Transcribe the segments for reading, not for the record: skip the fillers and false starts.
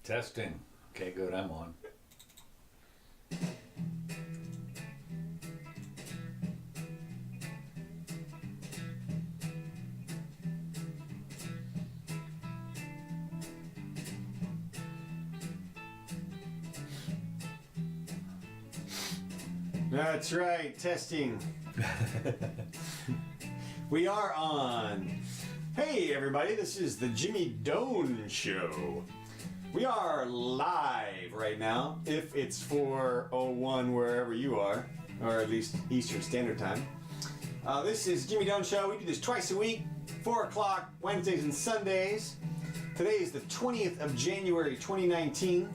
Testing. Okay, good. I'm on. That's right, testing. We are on. Hey everybody, this is the Jimmy Doan Show. We are live right now, if it's 4:01 wherever you are, or at least Eastern Standard Time. This is Jimmy Doan Show. We do this twice a week, 4 o'clock, Wednesdays and Sundays. Today is the 20th of January 2019,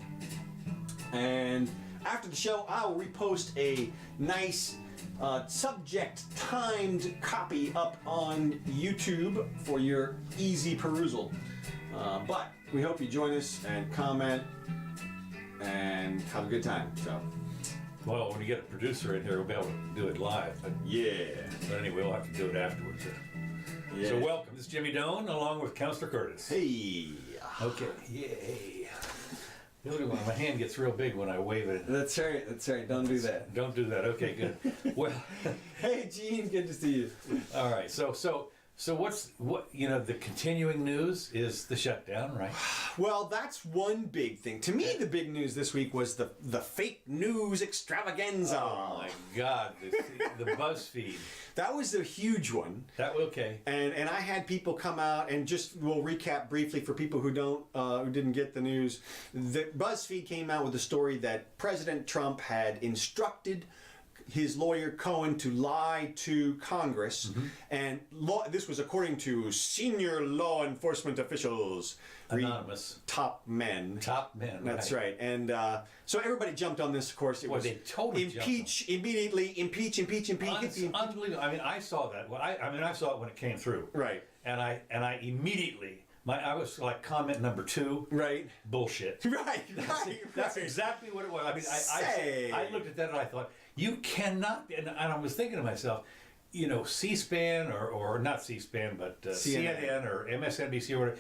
and after the show, I will repost a nice subject-timed copy up on YouTube for your easy perusal. But we hope you join us and comment and have a good time. So, Well, when you get a producer in here, we'll be able to do it live. But yeah. anyway, we'll have to do it afterwards. Yeah. So welcome. This is Jimmy Doan, along with Counselor Curtis. Hey. Okay. Yay. Look at my hand gets real big when I wave it. That's right. That's right. Don't do that. Don't do that. Okay, good. Well, Hey, Gene. Good to see you. all right. So the continuing news is the shutdown, right? Well, that's one big thing. To me, the big news this week was the fake news extravaganza. Oh my God, the BuzzFeed. That was a huge one. Okay. And I had people come out, and just we'll recap briefly for people who didn't get the news. The BuzzFeed came out with a story that President Trump had instructed his lawyer Cohen to lie to Congress, and this was according to senior law enforcement officials, Anonymous. top men. Top men. That's right. And so everybody jumped on this. Of course, it was they totally impeach immediately, impeach. Unbelievable. I mean, I saw that. Well, I saw it when it came through. Right. And I immediately. I was like comment number 2. Right. Bullshit. Right. That's exactly what it was. I mean, I looked at that and I thought, you cannot be, and I was thinking to myself, C-SPAN or not C-SPAN, but CNN or MSNBC or whatever,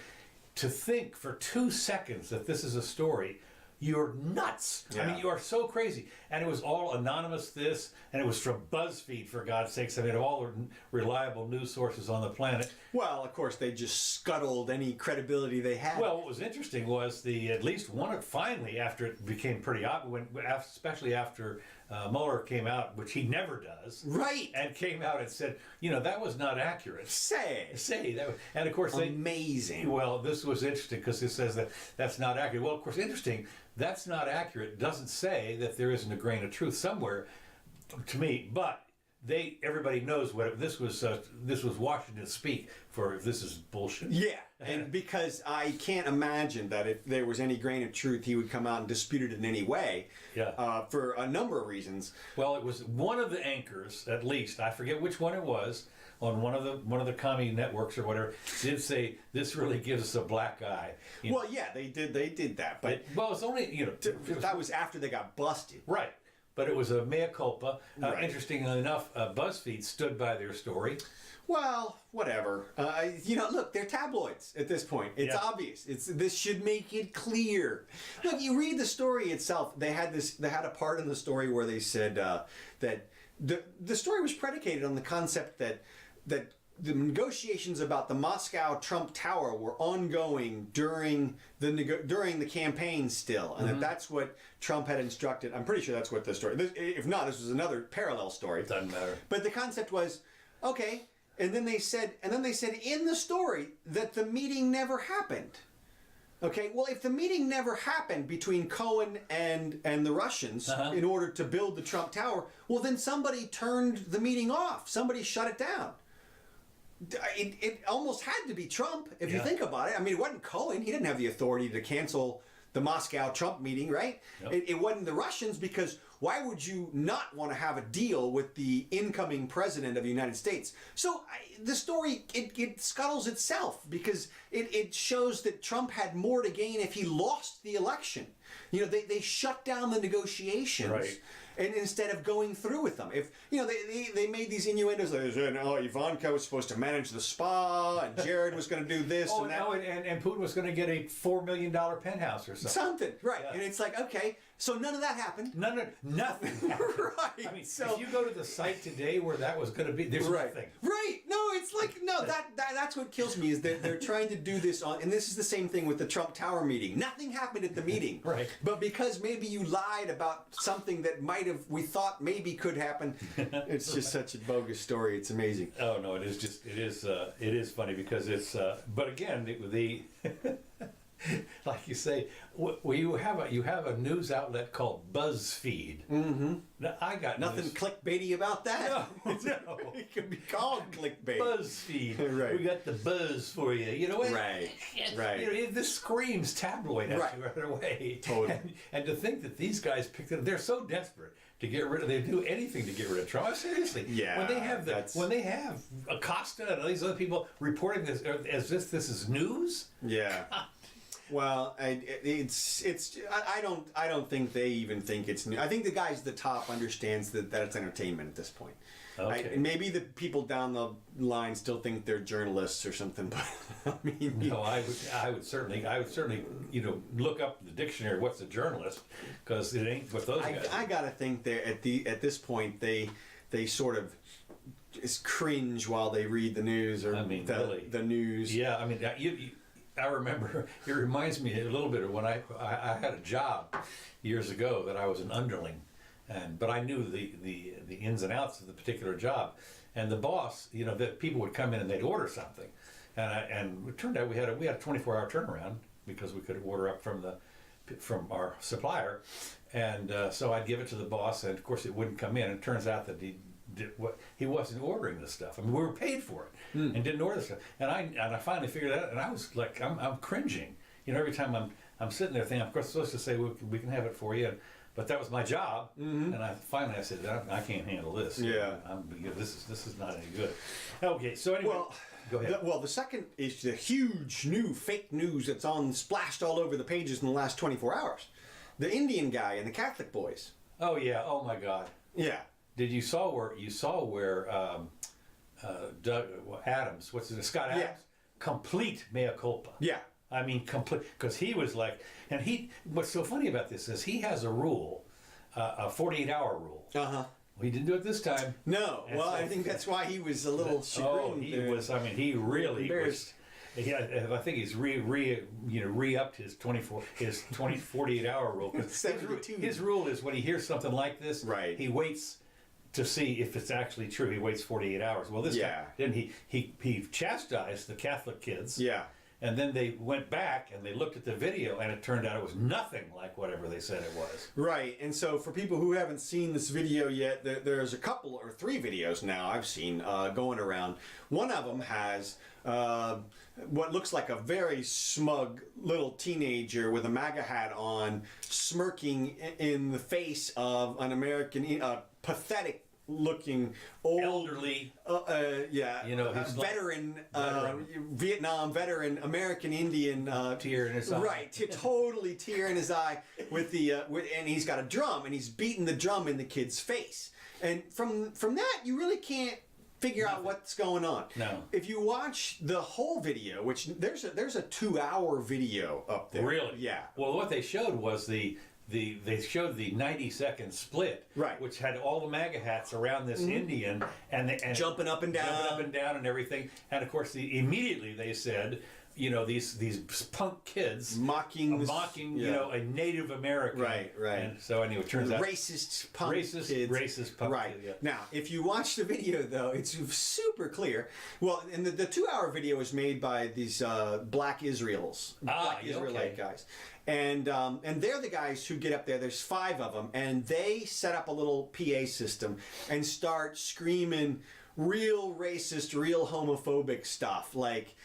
to think for 2 seconds that this is a story, you're nuts. Yeah. I mean, you are so crazy. And it was all anonymous and it was from BuzzFeed, for God's sakes. I mean, of all the reliable news sources on the planet. Well, of course, they just scuttled any credibility they had. Well, what was interesting was at least one, finally, after it became pretty obvious, especially after Mueller came out, which he never does. Right. And came out and said, that was not accurate. Say That. And of course, amazing. Well, this was interesting because it says that's not accurate. Well, of course, interesting. That's not accurate. It doesn't say that there isn't a grain of truth somewhere, to me. But everybody knows what this was. This was Washington speak for if this is bullshit. Yeah, and because I can't imagine that if there was any grain of truth, he would come out and dispute it in any way. Yeah. For a number of reasons. Well, it was one of the anchors, at least I forget which one it was, on one of the commie networks or whatever, did say this really gives us a black eye. Well, yeah, they did that, but it's only that was after they got busted. Right. But it was a mea culpa. Right. Interestingly enough, BuzzFeed stood by their story. Well, whatever. Look, they're tabloids at this point. It's obvious. This should make it clear. Look, you read the story itself. They had a part in the story where they said that the story was predicated on the concept that the negotiations about the Moscow Trump Tower were ongoing during the campaign still, and that's what Trump had instructed. I'm pretty sure that's what the story. If not, this was another parallel story. Doesn't matter. But the concept was okay, and then they said in the story that the meeting never happened. Okay, well, if the meeting never happened between Cohen and the Russians in order to build the Trump Tower, well, then somebody turned the meeting off. Somebody shut it down. It almost had to be Trump, if you think about it. I mean, it wasn't Cohen. He didn't have the authority to cancel the Moscow Trump meeting, right? Yep. It wasn't the Russians, because why would you not want to have a deal with the incoming president of the United States? So the story, it scuttles itself because it shows that Trump had more to gain if he lost the election. You know, they shut down the negotiations. Right. And instead of going through with them, if you know they made these innuendos, like, Ivanka was supposed to manage the spa, and Jared was going to do this and that. No, and Putin was going to get a $4 million penthouse or something. Something, right? Yeah. And it's like, okay, so none of that happened. Nothing. Right. I mean, So- if you go to the site today where that was going to be, there's nothing. Right. No, it's like no. That's what kills me is that they're trying to do this on, and this is the same thing with the Trump Tower meeting. Nothing happened at the meeting. Right. But because maybe you lied about something that we thought maybe could happen, it's just such a bogus story. It's amazing. Oh no, it is funny because it's. But again, the like you say, well, you have a news outlet called BuzzFeed. Mm-hmm. Now, I got Nothing news. clickbaity about that. No. It can be called clickbait. BuzzFeed. Right. We got the buzz for you. You know what? Right. Right. You know, this screams tabloid at Right. you right away. Totally. And to think that these guys picked it up, they're so desperate to get rid of. They do anything to get rid of Trump. Seriously. Yeah, When they have Acosta and all these other people reporting this as if this is news. Yeah. Well, I don't think they even think it's new. I think the guys at the top understands that it's entertainment at this point. Okay. Maybe the people down the line still think they're journalists or something, but I mean, No, I would certainly, look up the dictionary. What's a journalist? Because it ain't what those guys. I gotta think that at this point they sort of just cringe while they read the news or really. the news. Yeah, I mean, I remember. It reminds me a little bit of when I had a job years ago that I was an underling, but I knew the ins and outs of the particular job, and the boss, that people would come in and they'd order something, and it turned out we had a 24-hour turnaround because we could order up from our supplier, and so I'd give it to the boss, and of course it wouldn't come in. And it turns out that he wasn't ordering this stuff. I mean, we were paid for it and didn't order stuff. And I finally figured it out, and I was like, I'm cringing. Every time I'm sitting there thinking, of course, I'm supposed to say we can have it for you, but that was my job. Mm-hmm. And I said, I can't handle this. Yeah, this is not any good. Okay, so anyway. Well, go ahead. The second is the huge new fake news that's splashed all over the pages in the last 24 hours. The Indian guy and the Catholic boys. Oh yeah. Oh my God. Yeah. Did you saw where Doug Adams? What's his Scott Adams? Yeah. Complete mea culpa. Yeah. I mean, complete, because he was like, and what's so funny about this is he has a rule, a 48-hour rule. Uh-huh. Well, he didn't do it this time. No. And well, so, I think that's why he was a little chagrined. He really embarrassed. I think he's re-upped his 48-hour rule. 72. His rule is when he hears something like this, right. He waits to see if it's actually true. He waits 48 hours. Well, this time, then he chastised the Catholic kids. Yeah. And then they went back and they looked at the video, and it turned out it was nothing like whatever they said it was. Right. And so for people who haven't seen this video yet, there's a couple or 3 videos now I've seen going around. One of them has what looks like a very smug little teenager with a MAGA hat on, smirking in the face of an American, pathetic looking old elderly, veteran, Vietnam veteran, American Indian, tear in his eye. Right, totally tear in his eye with and he's got a drum and he's beating the drum in the kid's face. And from that, you really can't figure out what's going on. No. If you watch the whole video, which there's a 2-hour video up there. Really? Yeah. Well, what they showed was they showed the 90-second split, right, which had all the MAGA hats around this Indian and jumping up and down, and everything. And of course, immediately they said, these punk kids mocking a Native American, right. And so anyway, it turns out racist punk kids, racist punk, right? Kids, yeah. Now, if you watch the video, though, it's super clear. Well, and the 2-hour video was made by these black Israelite guys. And they're the guys who get up there. There's 5 of them, and they set up a little PA system and start screaming real racist, real homophobic stuff. Like,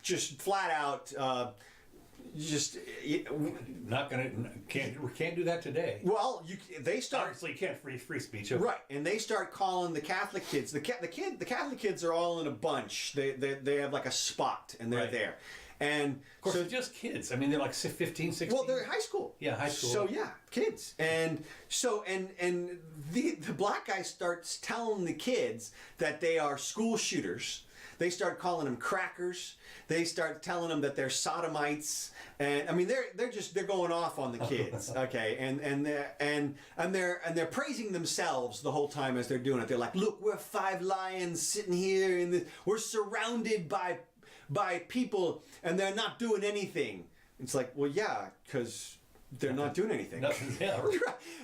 just flat out, just Not gonna, can't do that today. well, they start Obviously, you can't free speech. right, and they start calling the Catholic kids. The Catholic kids are all in a bunch. They have like a spot, and they're Right. there. And Of course, they're just kids. I mean, they're like 15, 16. well, they're high school. Yeah, high school. So yeah, kids. And so and the black guy starts telling the kids that they are school shooters. They start calling them crackers. They start telling them that they're sodomites. And I mean, they're going off on the kids. Okay, and they're praising themselves the whole time as they're doing it. They're like, look, we're 5 lions sitting here, and we're surrounded by people, and they're not doing anything. It's like, well, yeah, because they're not doing anything. Nothing, yeah.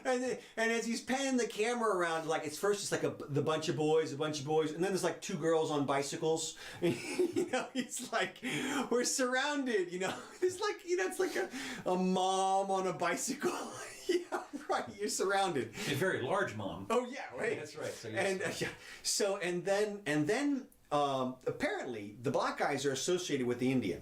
and as he's panning the camera around, like it's like the bunch of boys, and then there's like 2 girls on bicycles. You know, he's like, we're surrounded. You know, it's like, you know, it's like a mom on a bicycle. Yeah, right. You're surrounded. A very large mom. Oh yeah, right. That's right. So And yeah, so and then apparently the black guys are associated with the Indian.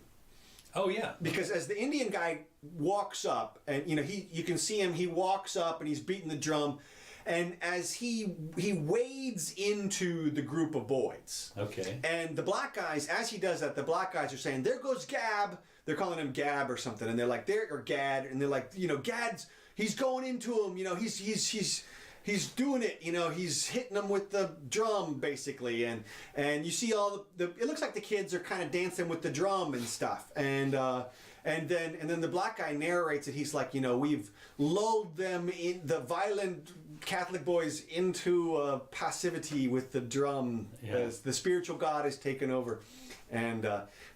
Oh yeah. Because as the Indian guy walks up, and you know, you can see him, he walks up and he's beating the drum, and as he wades into the group of boys. Okay. And the black guys, as he does that, the black guys are saying, "There goes Gab." They're calling him Gab or something, and they're like, or Gad, and they're like, you know, he's going into him, you know, he's doing it, you know, he's hitting them with the drum basically, and you see all it looks like the kids are kind of dancing with the drum and stuff, and then the black guy narrates it. He's like, you know, we've lulled them in, the violent Catholic boys, into passivity with the drum, as the spiritual God has taken over, and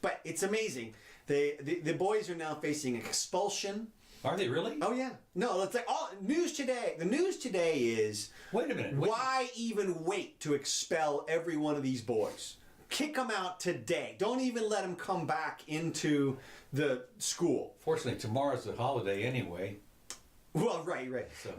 but it's amazing. The boys are now facing expulsion. Are they really? Oh yeah. No, it's like all news today. The news today is, wait a minute. Why even wait to expel every one of these boys? Kick them out today. Don't even let them come back into the school. Fortunately, tomorrow's a holiday anyway. Well, right. So.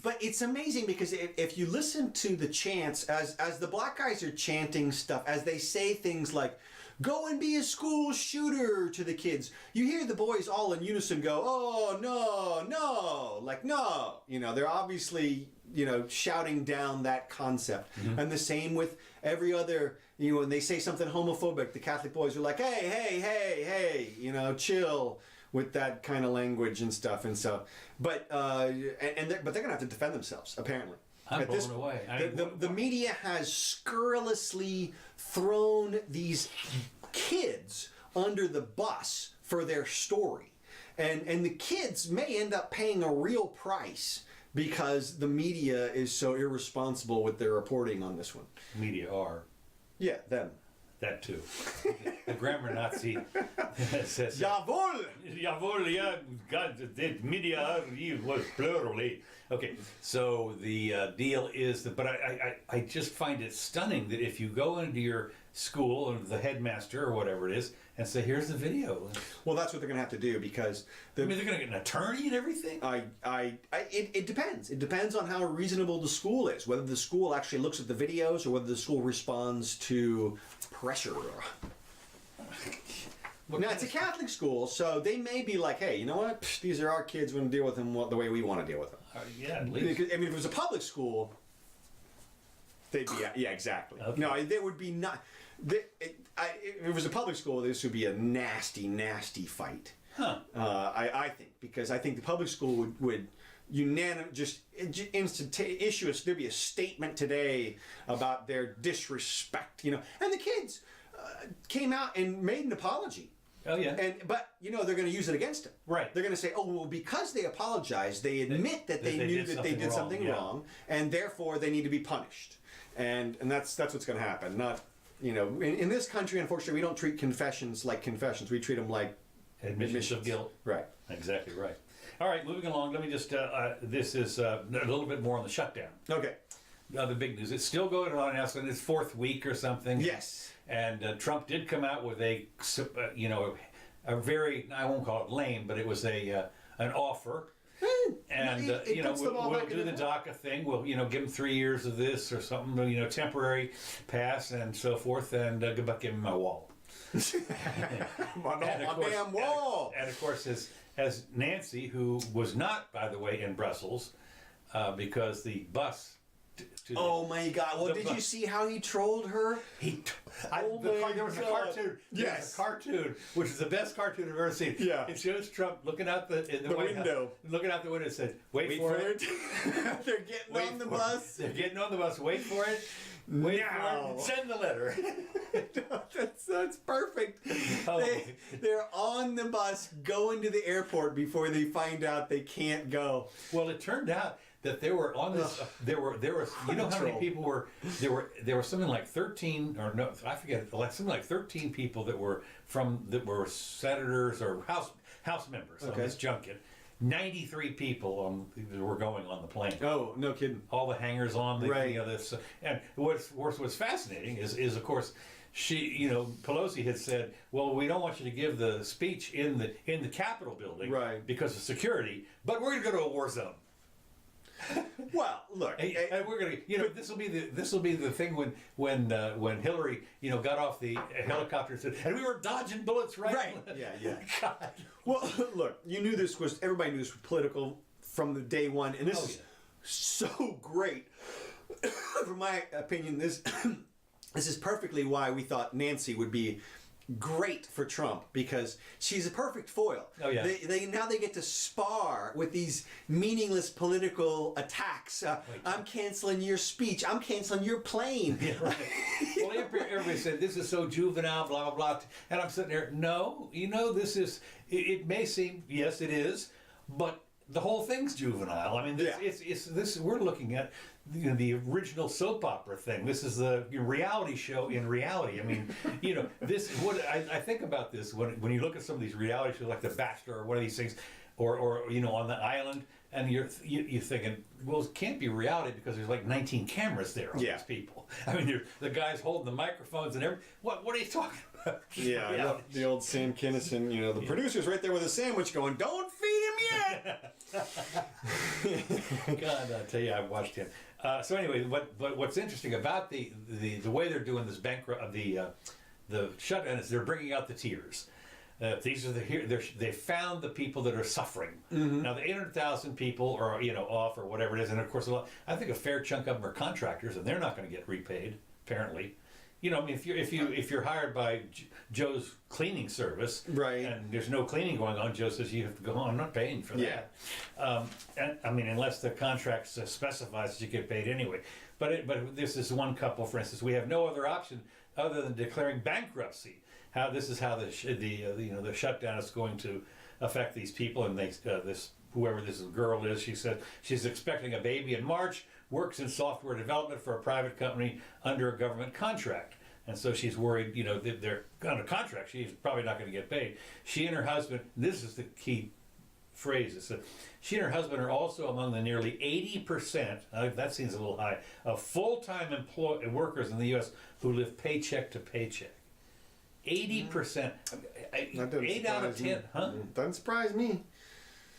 But it's amazing because if you listen to the chants as the black guys are chanting stuff, as they say things like, "Go and be a school shooter" to the kids, you hear the boys all in unison go, "Oh, no," like, no. You know, they're obviously, you know, shouting down that concept. Mm-hmm. And the same with every other, you know, when they say something homophobic, the Catholic boys are like, hey, you know, chill with that kind of language and stuff. And so, but they're gonna have to defend themselves, apparently. I'm blown away. The media has scurrilously thrown these kids under the bus for their story. And the kids may end up paying a real price because the media is so irresponsible with their reporting on this one. Media are. Yeah, them. That too. The grammar Nazi says. Jawohl! Jawohl, yeah. God, the media was plurally. Okay, so the deal is that, but I just find it stunning that if you go into your school or the headmaster or whatever it is and say, here's the video. Well, that's what they're going to have to do because they're going to get an attorney and everything? It depends. It depends on how reasonable the school is, whether the school actually looks at the videos or whether the school responds to pressure. Now, it's a Catholic school, so they may be like, hey, you know what? Psh, these are our kids. We're going to deal with them the way we want to deal with them. Yeah, at least. I mean, if it was a public school, they'd be, yeah, exactly. Okay. No, they would be not. If it was a public school, this would be a nasty, nasty fight. Huh. I think, because I think the public school would unanimous instant issue there'd be a statement today about their disrespect, you know, and the kids came out and made an apology. Oh yeah. But you know they're going to use it against them. Right. They're going to say, "Oh well, because they apologized, they admit that they knew that they did something wrong, and therefore they need to be punished." And that's what's going to happen. Not, you know, in this country, unfortunately, we don't treat confessions like confessions. We treat them like admissions of guilt. Right. Exactly right. All right, moving along. Let me just. This is a little bit more on the shutdown. Okay. The big news. It's still going on now, so in its 4th week or something. Yes. And Trump did come out with a a very, I won't call it lame, but it was an offer. And you know, we'll do the DACA thing. We'll, you know, give him 3 years of this or something, you know, temporary pass and so forth, and good luck giving him my wall. My damn wall. And of course, as Nancy, who was not, by the way, in Brussels, because the bus. Oh my God! Well, did you see how he trolled her? There was a cartoon. Yes, there was a cartoon, which is the best cartoon I've ever seen. Yeah. It shows Trump looking out the White window, House, looking out the window. And said, "Wait for it." They're getting on the bus. They're getting on the bus. Wait for it. Wait for it. Send the letter. That's perfect. Oh. They're on the bus going to the airport before they find out they can't go. Well, it turned out that there were on this. There were. You know how many people were? There were something like 13, or no, I forget. Something like 13 people that were senators or house members on this junket. 93 people were going on the plane. Oh, no kidding. All the hangers on, right. This, and what's fascinating is of course she, Pelosi had said, well, we don't want you to give the speech in the Capitol building, right, because of security, but we're going to go to a war zone. Well, look, and we're gonna, this will be the thing when Hillary, got off the helicopter and said, and we were dodging bullets, right? Yeah. God. Well, look, everybody knew this was political from the day one, and this is so great. From my opinion, this is perfectly why we thought Nancy would be great for Trump, because she's a perfect foil. Oh yeah. They now get to spar with these meaningless political attacks. I'm canceling your speech. I'm canceling your plane. Yeah, right. Well, everybody said this is so juvenile, blah blah blah, and I'm sitting there. No, this is. It may seem, yes, it is, but the whole thing's juvenile. I mean, it's this. We're looking at the original soap opera thing. This is the reality show in reality. I mean, this. What I think about this when you look at some of these reality shows like The Bachelor or one of these things, or on the island, and you're thinking, well, it can't be reality because there's like 19 cameras there on these people. I mean, the guys holding the microphones and everything. What are you talking about? Yeah, the old Sam Kinison, the producer's right there with a sandwich going, don't feed him yet! God, I tell you, I watched him. So anyway, what's interesting about the way they're doing this the shutdown is they're bringing out the tiers. These are they found the people that are suffering. Mm-hmm. Now the 800,000 people are off or whatever it is, and of course I think a fair chunk of them are contractors, and they're not going to get repaid apparently. I mean, if you're hired by Joe's cleaning service, right, and there's no cleaning going on, Joe says you have to go on. I'm not paying for that. And I mean, unless the contract specifies that you get paid anyway. But this is one couple, for instance. We have no other option other than declaring bankruptcy. This is how the shutdown is going to affect these people, and whoever this girl is, she said she's expecting a baby in March. Works in software development for a private company under a government contract. And so she's worried, they're under contract. She's probably not going to get paid. She and her husband, this is the key phrase, it said, she and her husband are also among the nearly 80%, that seems a little high, of full-time workers in the U.S. who live paycheck to paycheck. 80%. 8 out of 10, huh? Doesn't surprise me.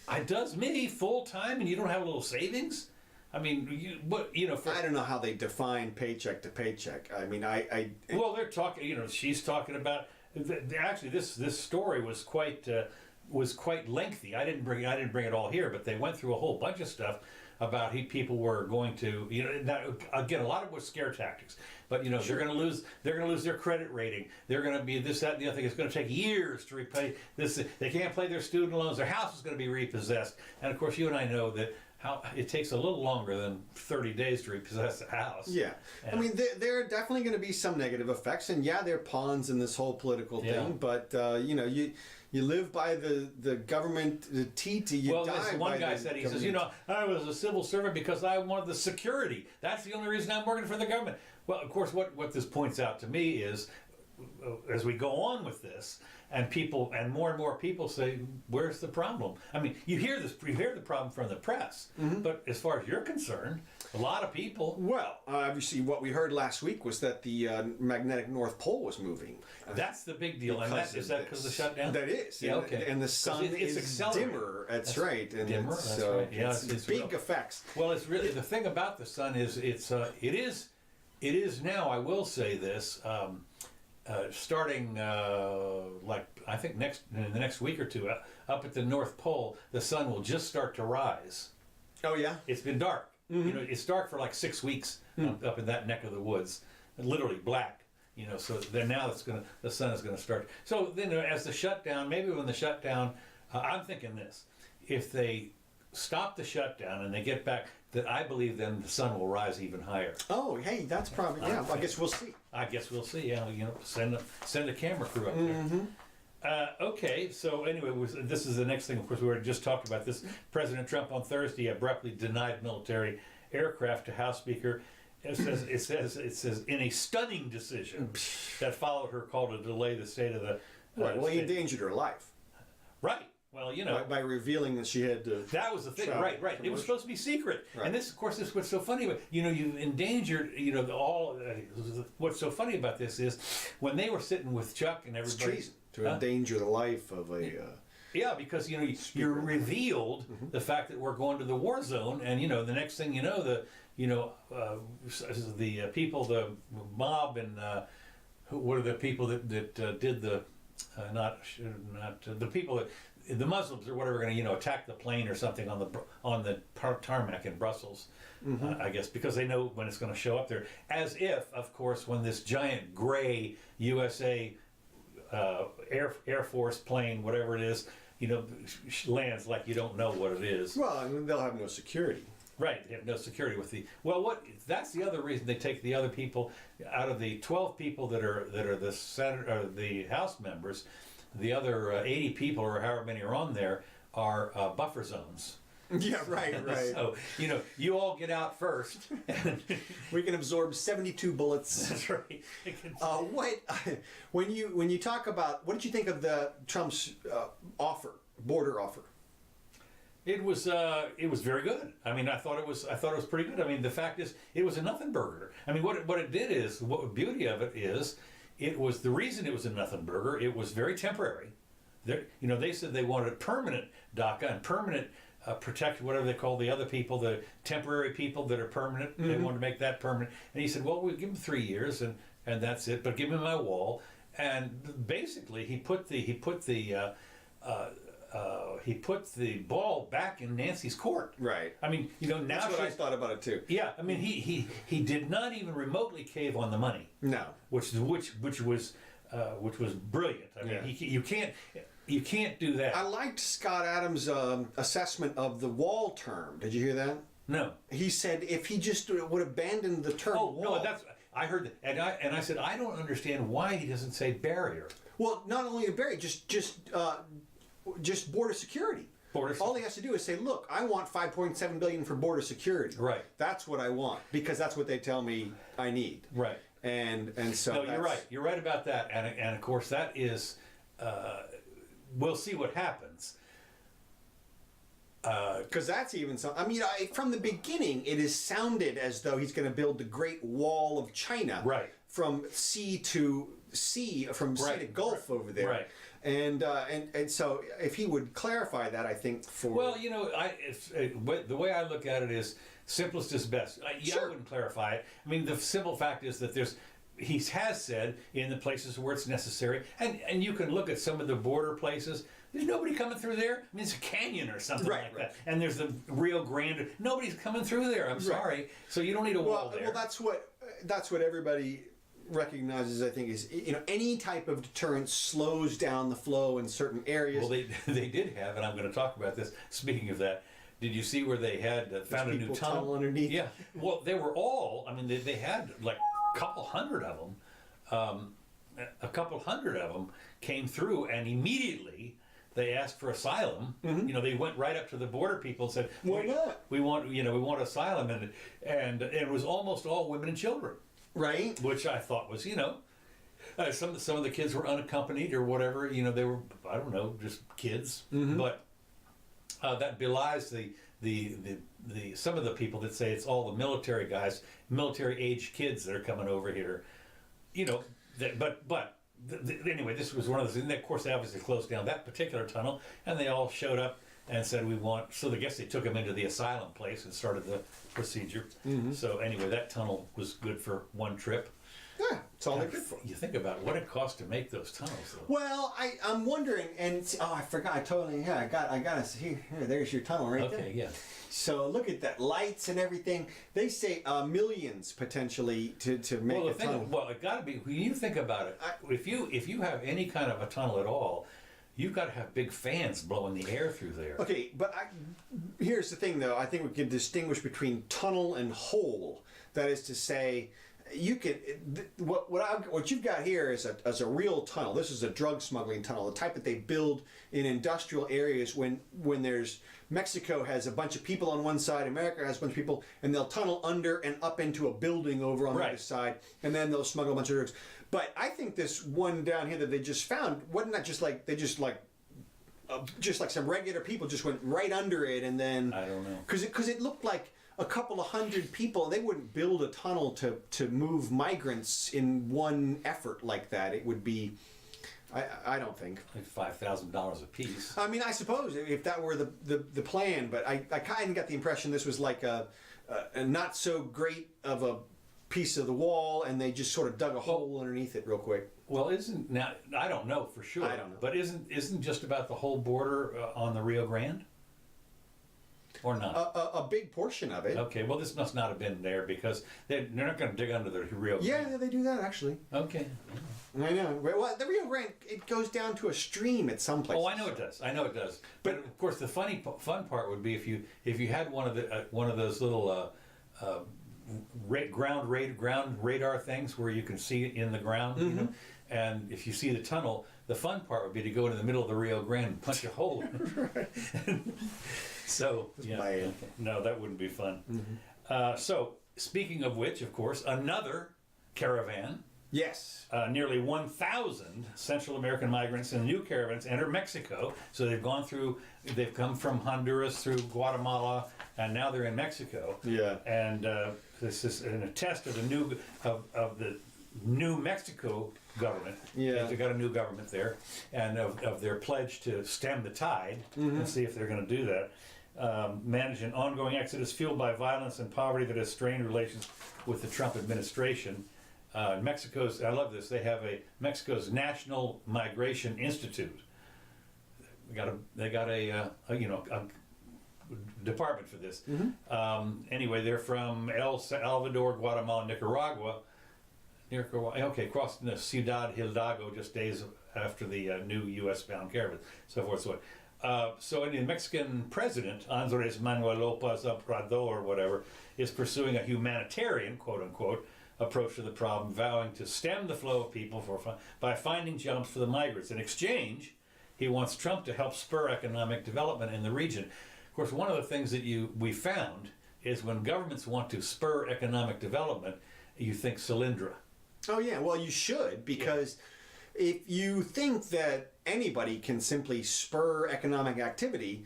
It does me, full-time, and you don't have a little savings? I mean, I don't know how they define paycheck to paycheck. I mean, well, they're talking. She's talking about. Actually, this story was quite lengthy. I didn't bring it all here, but they went through a whole bunch of stuff about people were going to. Again, a lot of it was scare tactics. But they're going to lose. They're going to lose their credit rating. They're going to be this, that, and the other thing. It's going to take years to repay this. They can't pay their student loans. Their house is going to be repossessed. And of course, you and I know that. It takes a little longer than 30 days to repossess a house. Yeah. I mean, there are definitely going to be some negative effects, and they're pawns in this whole political thing, but, you live by the government, the teat, you die by the government. Well, one guy said, he says, I was a civil servant because I wanted the security. That's the only reason I'm working for the government. Well, of course, what this points out to me is, as we go on with this, and more and more people say, "Where's the problem?" I mean, you hear the problem from the press, but as far as you're concerned, a lot of people. Well, obviously, what we heard last week was that the magnetic North Pole was moving. That's the big deal, and is that because of the shutdown? That is, yeah, okay. And the sun is dimmer. That's right, and dimmer. That's right. Yeah, it's big effects. Well, it's really the thing about the sun is it is now. I will say this. starting like I think in the next week or two, up at the North Pole, the sun will just start to rise. Oh yeah. It's been dark. You know, it's dark for like 6 weeks up in that neck of the woods, literally black. You know, so then now the sun is gonna start. So then as the shutdown, maybe when the shutdown, I'm thinking this: if they stop the shutdown and they get back, that I believe then the sun will rise even higher. Oh, hey, that's probably I guess we'll see. I guess we'll see. Yeah, you know, send a camera crew up there. Okay, so anyway, this is the next thing. Of course, we already just talked about this. President Trump on Thursday abruptly denied military aircraft to House Speaker. It says in a stunning decision that followed her call to delay the state of the. Right. Well, he endangered her life. Right. Well, you know, by revealing that she had to. That was the thing, right? It was supposed to be secret, and this, of course, is what's so funny. You know, you've endangered. You know, all. What's so funny about this is when they were sitting with Chuck and everybody. It's treason to endanger the life of a. Yeah, because you know you're revealed the fact that we're going to the war zone, and you know the next thing you know the people, the mob, and what are the people that did the not the people that. The Muslims or whatever are going to attack the plane or something on the tarmac in Brussels, I guess, because they know when it's going to show up there. As if, of course, when this giant gray USA Air Force plane, whatever it is, lands, like you don't know what it is. Well, I mean, they'll have no security. Right, they have no security with the. Well, that's the other reason they take the other people out of the 12 people that are the Senate or the House members. The other 80 people, or however many are on there, are buffer zones. Yeah, right. So, you all get out first. We can absorb 72 bullets. That's right. When you talk about, what did you think of the Trump's border offer? It was very good. I mean, I thought it was pretty good. I mean, the fact is, it was a nothing burger. I mean, what it did is, what the beauty of it is, it was the reason it was a nothing burger. It was very temporary. They said they wanted permanent DACA and permanent protect, whatever they call the other people, the temporary people that are permanent. They wanted to make that permanent. And he said, well, we'll give them 3 years and that's it. But give him my wall. And basically, he put the ball back in Nancy's court. Right. I mean, now that's what I thought about it too. Yeah. I mean, he did not even remotely cave on the money. No. Which was brilliant. I mean, you can't do that. I liked Scott Adams' assessment of the wall term. Did you hear that? No. He said if he just would abandon the term wall. No, I heard that, and I said I don't understand why he doesn't say barrier. Well, not only a barrier, just border security. All he has to do is say, look, I want $5.7 billion for border security. Right. That's what I want, because that's what they tell me I need. Right. And so no, you're right. You're right about that. And of course that is we'll see what happens. Because that's even something. I mean, from the beginning, it has sounded as though he's going to build the Great Wall of China, right, from sea to sea, from sea to Gulf over there, right. And so if he would clarify that, I think the way I look at it is simplest is best. Sure. I wouldn't clarify it. I mean, the simple fact is that he has said in the places where it's necessary, and you can look at some of the border places. There's nobody coming through there. I mean, it's a canyon or something like that. And there's the Rio Grande. Nobody's coming through there. I'm sorry. So you don't need a wall there. Well, that's what everybody recognizes. I think is any type of deterrence slows down the flow in certain areas. Well, they did have, and I'm going to talk about this. Speaking of that, did you see where they had found a new tunnel underneath? Yeah. Well, they were all. I mean, they had like a couple hundred of them. A couple hundred of them came through, and immediately they asked for asylum. Mm-hmm. They went right up to the border people and said, "Why not? We want asylum," and it was almost all women and children. Right. Which I thought was, some of the kids were unaccompanied or whatever. They were, I don't know, just kids. Mm-hmm. But that belies the some of the people that say it's all the military guys, military age kids that are coming over here. Anyway, this was one of those. And of course, they obviously closed down that particular tunnel, and they all showed up and said we want. So I guess they took them into the asylum place and started the procedure. Mm-hmm. So anyway, that tunnel was good for one trip. Yeah, that's all they're good for. You think about what it costs to make those tunnels, though. Well, I'm wondering, and I forgot. I totally. Yeah, I got to see. Here, there's your tunnel right there. Okay, yeah. So look at that, lights and everything. They say millions potentially to make Well, a tunnel. well, it got to be. When you think about it, if you have any kind of a tunnel at all, you've got to have big fans blowing the air through there. Okay, but here's the thing, though. I think we can distinguish between tunnel and hole. That is to say, you can what you've got here is a real tunnel. This is a drug smuggling tunnel, the type that they build in industrial areas when there's Mexico has a bunch of people on one side, America has a bunch of people, and they'll tunnel under and up into a building over on the other side, and then they'll smuggle a bunch of drugs. But I think this one down here that they just found wasn't that just like they just like some regular people just went right under it, and then I don't know, because it looked like a couple of hundred people. They wouldn't build a tunnel to move migrants in one effort like that. It would be, I don't think, like $5,000 a piece. I mean, I suppose if that were the plan, but I kind of got the impression this was like a not so great of a piece of the wall, and they just sort of dug a hole underneath it real quick. Well, now I don't know for sure. I don't know, but isn't just about the whole border on the Rio Grande? Or not? A big portion of it. Okay, well, this must not have been there because they're not going to dig under the Rio Grande. Yeah, they do that actually. Okay. I know. Well, the Rio Grande, it goes down to a stream at some place. Oh, I know it does. I know it does. But of course, the fun part would be if you had one of those little ground radar things where you can see it in the ground, you know. And if you see the tunnel, the fun part would be to go into the middle of the Rio Grande and punch a hole in it. So, yeah, okay. No, that wouldn't be fun. So, speaking of which, of course, another caravan. Yes. Nearly 1,000 Central American migrants in new caravans enter Mexico. So they've come from Honduras through Guatemala, and now they're in Mexico. Yeah. And this is an attest of the New Mexico government. Yeah. They've got a new government there, and of their pledge to stem the tide and see if they're going to do that. Manage an ongoing exodus fueled by violence and poverty that has strained relations with the Trump administration. I love this. They have Mexico's National Migration Institute. They got a department for this. Anyway, they're from El Salvador, Guatemala, Nicaragua. Okay, crossing the Ciudad Hidalgo just days after the new U.S.-bound caravan, so forth, so on. So the Mexican president, Andrés Manuel López Obrador, or whatever, is pursuing a humanitarian, quote-unquote, approach to the problem, vowing to stem the flow of people by finding jobs for the migrants. In exchange, he wants Trump to help spur economic development in the region. Of course, one of the things that we found is when governments want to spur economic development, you think Solyndra. Oh yeah, well you should, because if you think that anybody can simply spur economic activity,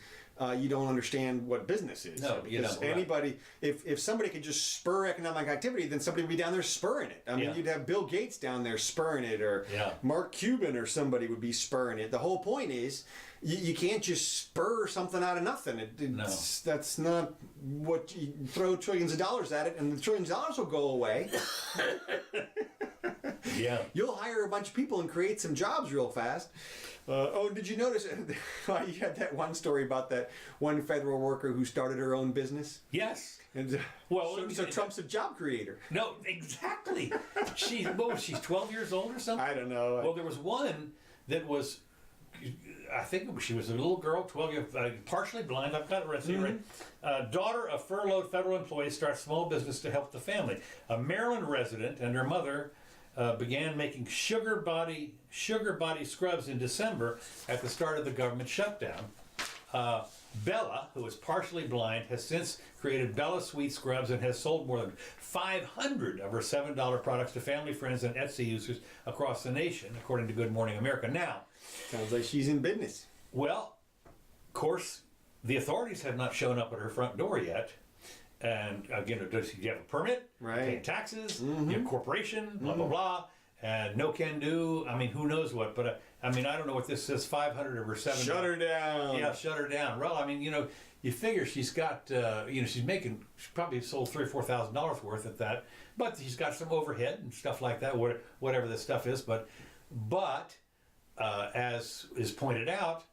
you don't understand what business is. No, because anybody, if somebody could just spur economic activity, then somebody would be down there spurring it. I mean, you'd have Bill Gates down there spurring it, or Mark Cuban or somebody would be spurring it. The whole point is, you can't just spur something out of nothing. That's not what you throw trillions of dollars at it, and the trillions of dollars will go away. Yeah. You'll hire a bunch of people and create some jobs real fast. Did you notice you had that one story about that one federal worker who started her own business? Yes. And so Trump's a job creator. No, exactly. She's 12 years old or something? I don't know. Well, there was one that was, I think she was a little girl, 12 years, partially blind. I've got it right. Daughter of furloughed federal employee starts small business to help the family. A Maryland resident and her mother began making sugar body scrubs in December at the start of the government shutdown. Bella, who is partially blind, has since created Bella Sweet Scrubs and has sold more than 500 of her $7 products to family, friends, and Etsy users across the nation, according to Good Morning America. Now, sounds like she's in business. Well, of course, the authorities have not shown up at her front door yet. And again, does she have a permit? Right. Pay taxes? You have a corporation? Blah, blah, blah. and no can do. I mean, who knows what? But I mean, I don't know what this says. 500 of her 7. Shut her down. Yeah, shut her down. Well, I mean, you figure she's got, she probably sold $3,000 or $4,000 worth at that, but she's got some overhead and stuff like that, whatever this stuff is. But as is pointed out,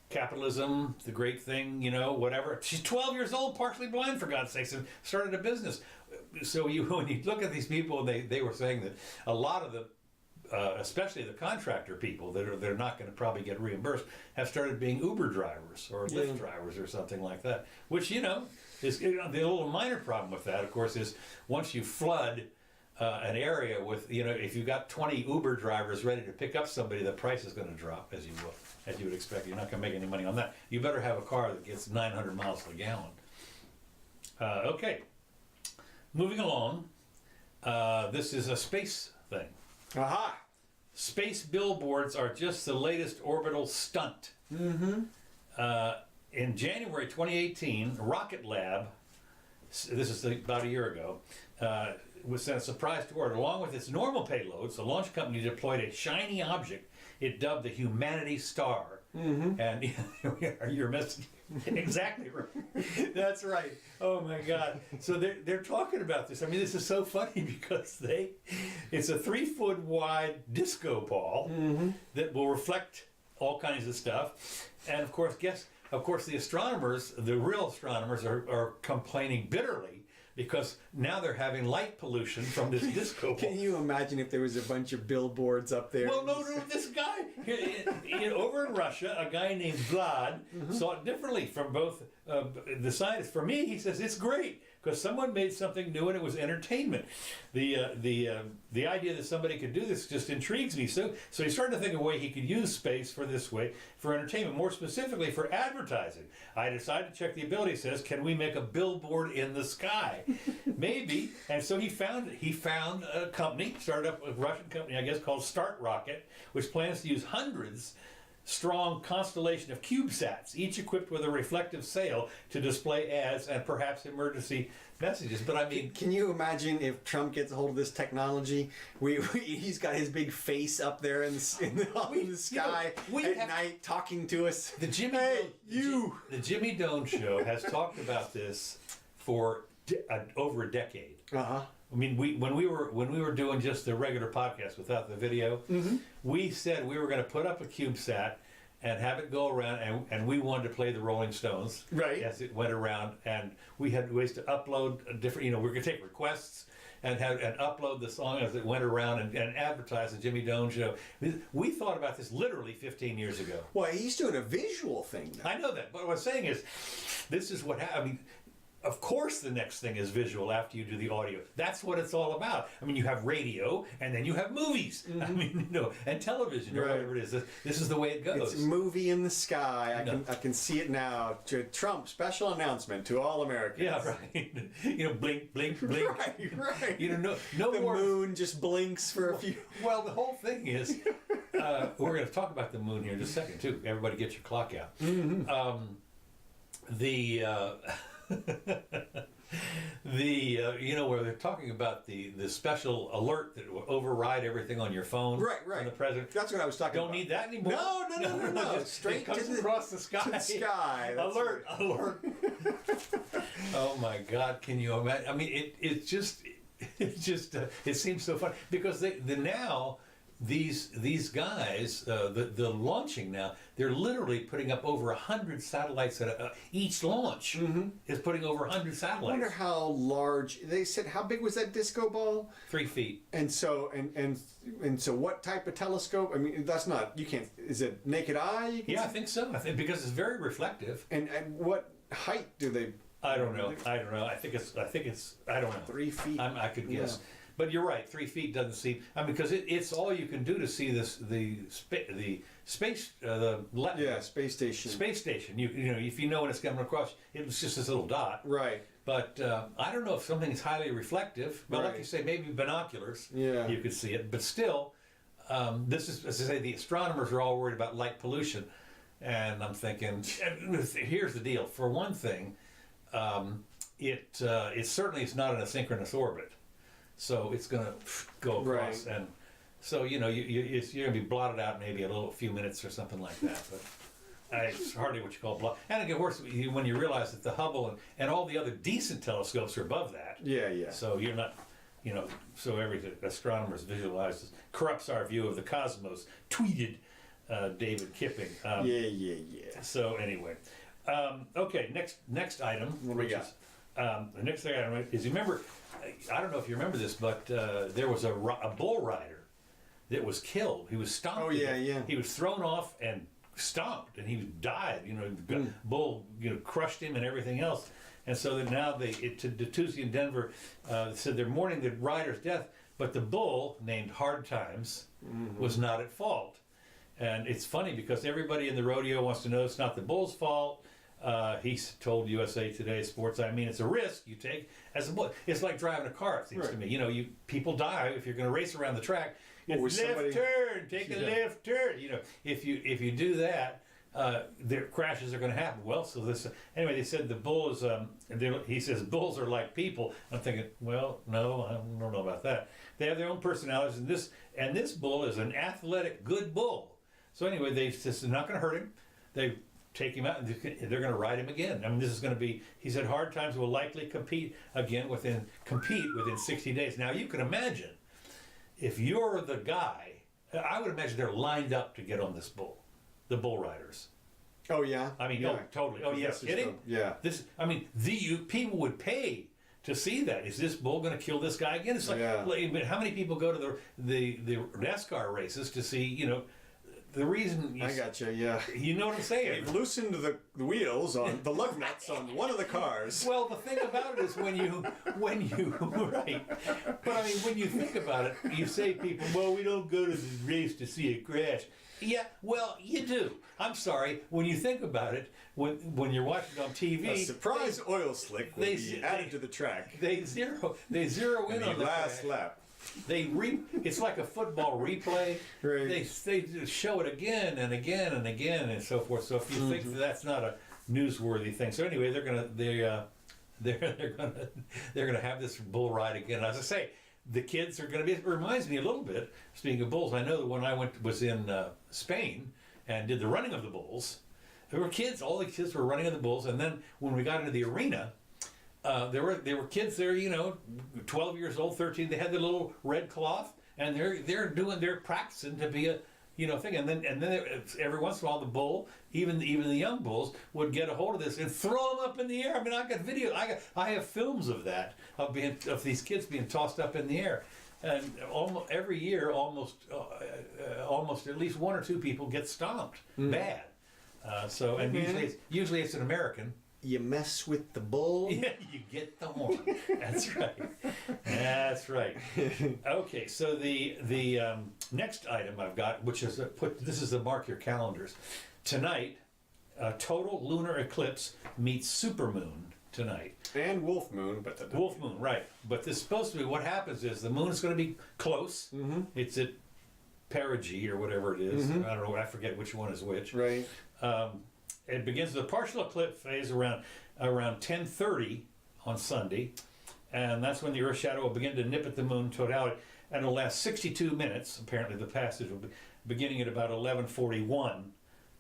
capitalism, the great thing, whatever. She's 12 years old, partially blind, for God's sakes, and started a business. So when you look at these people, they were saying that a lot of the, especially the contractor people they're not going to probably get reimbursed, have started being Uber drivers or Lyft drivers or something like that. Which is the little minor problem with that, of course, is once you flood an area with if you've got 20 Uber drivers ready to pick up somebody, the price is going to drop as you would expect. You're not going to make any money on that. You better have a car that gets 900 miles to the gallon. Okay, moving along. This is a space thing. Aha! Space billboards are just the latest orbital stunt. Mm-hmm. In January 2018, Rocket Lab, this is about a year ago, was sent a surprise to orbit. Along with its normal payloads, the launch company deployed a shiny object it dubbed the Humanity Star. Mm-hmm. And you're missing exactly right. That's right. Oh my God! So they're talking about this. I mean, this is so funny because it's a 3-foot wide disco ball that will reflect all kinds of stuff, and of course, the astronomers, the real astronomers, are complaining bitterly because now they're having light pollution from this disco ball. Can you imagine if there was a bunch of billboards up there? Well, no, this guy, over in Russia, a guy named Vlad saw it differently from both the scientists. For me, he says, it's great because someone made something new and it was entertainment. The idea that somebody could do this just intrigues me. So he started to think of a way he could use space for entertainment, more specifically for advertising. I decided to check the ability. It says, can we make a billboard in the sky? Maybe. And so he found a company, started up a Russian company, I guess, called Start Rocket, which plans to use hundreds strong constellation of CubeSats, each equipped with a reflective sail to display ads and perhaps emergency messages. But I mean, can you imagine if Trump gets a hold of this technology? He's got his big face up there in the sky at night talking to us. The Jimmy Dome Show has talked about this for over a decade. Uh-huh. I mean, when we were doing just the regular podcast without the video, we said we were going to put up a CubeSat and have it go around, and we wanted to play the Rolling Stones as it went around, and we had ways to upload different. We were going to take requests and upload the song as it went around and advertise the Jimmy Dome Show. We thought about this literally 15 years ago. Well, he's doing a visual thing now. I know that, but what I'm saying is, this is what happened. I mean, of course the next thing is visual after you do the audio. That's what it's all about. I mean, you have radio, and then you have movies. I mean, and television, or whatever it is. This is the way it goes. It's movie in the sky. I can see it now. Trump, special announcement to all Americans. Yeah, right. Blink, blink, blink. Right. No the more. The moon just blinks for a few. Well, the whole thing is, we're going to talk about the moon here in just a second, too. Everybody get your clock out. Where they're talking about the special alert that will override everything on your phone. Right. From the president. That's what I was talking about. Don't need that anymore. No. Just straight across the sky. To the sky. Alert. Oh my God! Can you imagine? I mean, it seems so funny because now. These guys, the launching now, they're literally putting up over 100 satellites at each launch is putting over 100 satellites. I wonder how large. They said how big was that disco ball? 3 feet. And so what type of telescope? I mean, that's not. You can't. Is it naked eye? I think so. I think because it's very reflective. And what height do they? I don't know. I think it's. I don't know. 3 feet. I could guess. Yeah. But you're right. 3 feet doesn't seem. I mean, because it's all you can do to see this the space space station. Space station. If you know when it's coming across, it's just this little dot. Right. But I don't know if something's highly reflective. But like you say, maybe binoculars. Yeah. You could see it. But still, this is, as I say, the astronomers are all worried about light pollution, and I'm thinking, here's the deal. For one thing, it certainly is not in a synchronous orbit. So it's going to go across, and So you're gonna be blotted out maybe a few minutes or something like that. But it's hardly what you call blot. And of course, when you realize that the Hubble and all the other decent telescopes are above that. Yeah. So you're not, so every astronomers visualizes corrupts our view of the cosmos. Tweeted David Kipping. Yeah. So anyway, okay. Next item. What do we got? The next thing item is, you remember? I don't know if you remember this, but there was a bull rider that was killed. He was stomped. Oh yeah. He was thrown off and stomped, and he died. Bull crushed him and everything else. And so that now the Tuesday in Denver said they're mourning the rider's death, but the bull named Hard Times was not at fault. And it's funny because everybody in the rodeo wants to know it's not the bull's fault. He's told USA Today Sports, it's a risk you take as a bull. It's like driving a car, it seems to me. People die if you're going to race around the track. It's left turn, take a left turn. If you do that, their crashes are going to happen. Well, so anyway, they said the bull is. He says bulls are like people. I'm thinking, well, no, I don't know about that. They have their own personalities, and this bull is an athletic, good bull. So anyway, they're not going to hurt him. They take him out, and they're going to ride him again. This is going to be. He said Hard Times will likely compete within 60 days. Now you can imagine if you're the guy. I would imagine they're lined up to get on this bull. The bull riders. Oh yeah. Oh, totally. Oh yes, kidding. Yeah. People would pay to see that. Is this bull going to kill this guy again? It's like, how many people go to the NASCAR races to see? The reason. I gotcha. Yeah. You know what I'm saying? They've loosened the wheels on the lug nuts on one of the cars. Well, the thing about it is when you right. But when you think about it, you say people, well, we don't go to the race to see it crash. Yeah, well, you do. I'm sorry. When you think about it, when you're watching it on TV, a surprise oil slick will be added to the track. They zero in on the last lap. It's like a football replay. Right. They show it again and again and again and so forth. So if you think that's not a newsworthy thing, so anyway, they're gonna have this bull ride again. As I say, the kids are gonna be. It reminds me a little bit. Speaking of bulls, I know that when I was in Spain and did the running of the bulls, there were kids. All the kids were running of the bulls, and then when we got into the arena. There were kids there, 12 years old, 13. They had their little red cloth, and they're practicing to be a thing. And then every once in a while, the bull, even the young bulls, would get a hold of this and throw them up in the air. I got video. I have films of that of these kids being tossed up in the air. And almost every year, almost at least one or two people get stomped bad. Usually it's an American. You mess with the bull. Yeah, you get the horn. That's right. That's right. Okay, so the next item I've got, which is this is to mark your calendars. Tonight, total lunar eclipse meets supermoon tonight. And wolf moon, wolf moon, right? But this is supposed to be. What happens is the moon is going to be close. Mm-hmm. It's at perigee or whatever it is. Mm-hmm. I don't know. I forget which one is which. Right. It begins the partial eclipse phase around 10:30 on Sunday, and that's when the Earth's shadow will begin to nip at the moon totality, and it'll last 62 minutes. Apparently, the passage will be beginning at about 11:41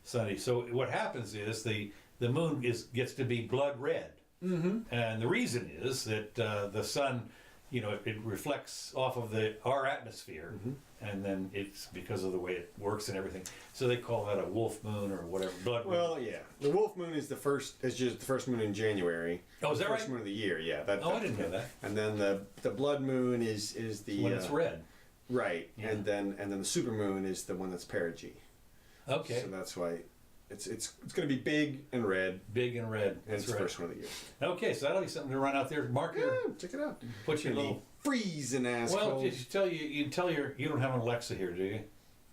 Sunday. So what happens is the moon gets to be blood red, and the reason is that the sun, it reflects off of our atmosphere. And then it's because of the way it works and everything. So they call that a wolf moon or whatever. Blood moon. Well, yeah. The wolf moon is just the first moon in January. Oh, is that right? First moon of the year, yeah. I didn't know that. And then the blood moon is the when it's red. Right. Yeah. And then the super moon is the one that's perigee. Okay. So that's why it's going to be big and red. Big and red. And it's the first one of the year. Okay, so that'll be something to run out there. Mark your. Check it out. Put your little. Freezing ass. Well, you don't have an Alexa here, do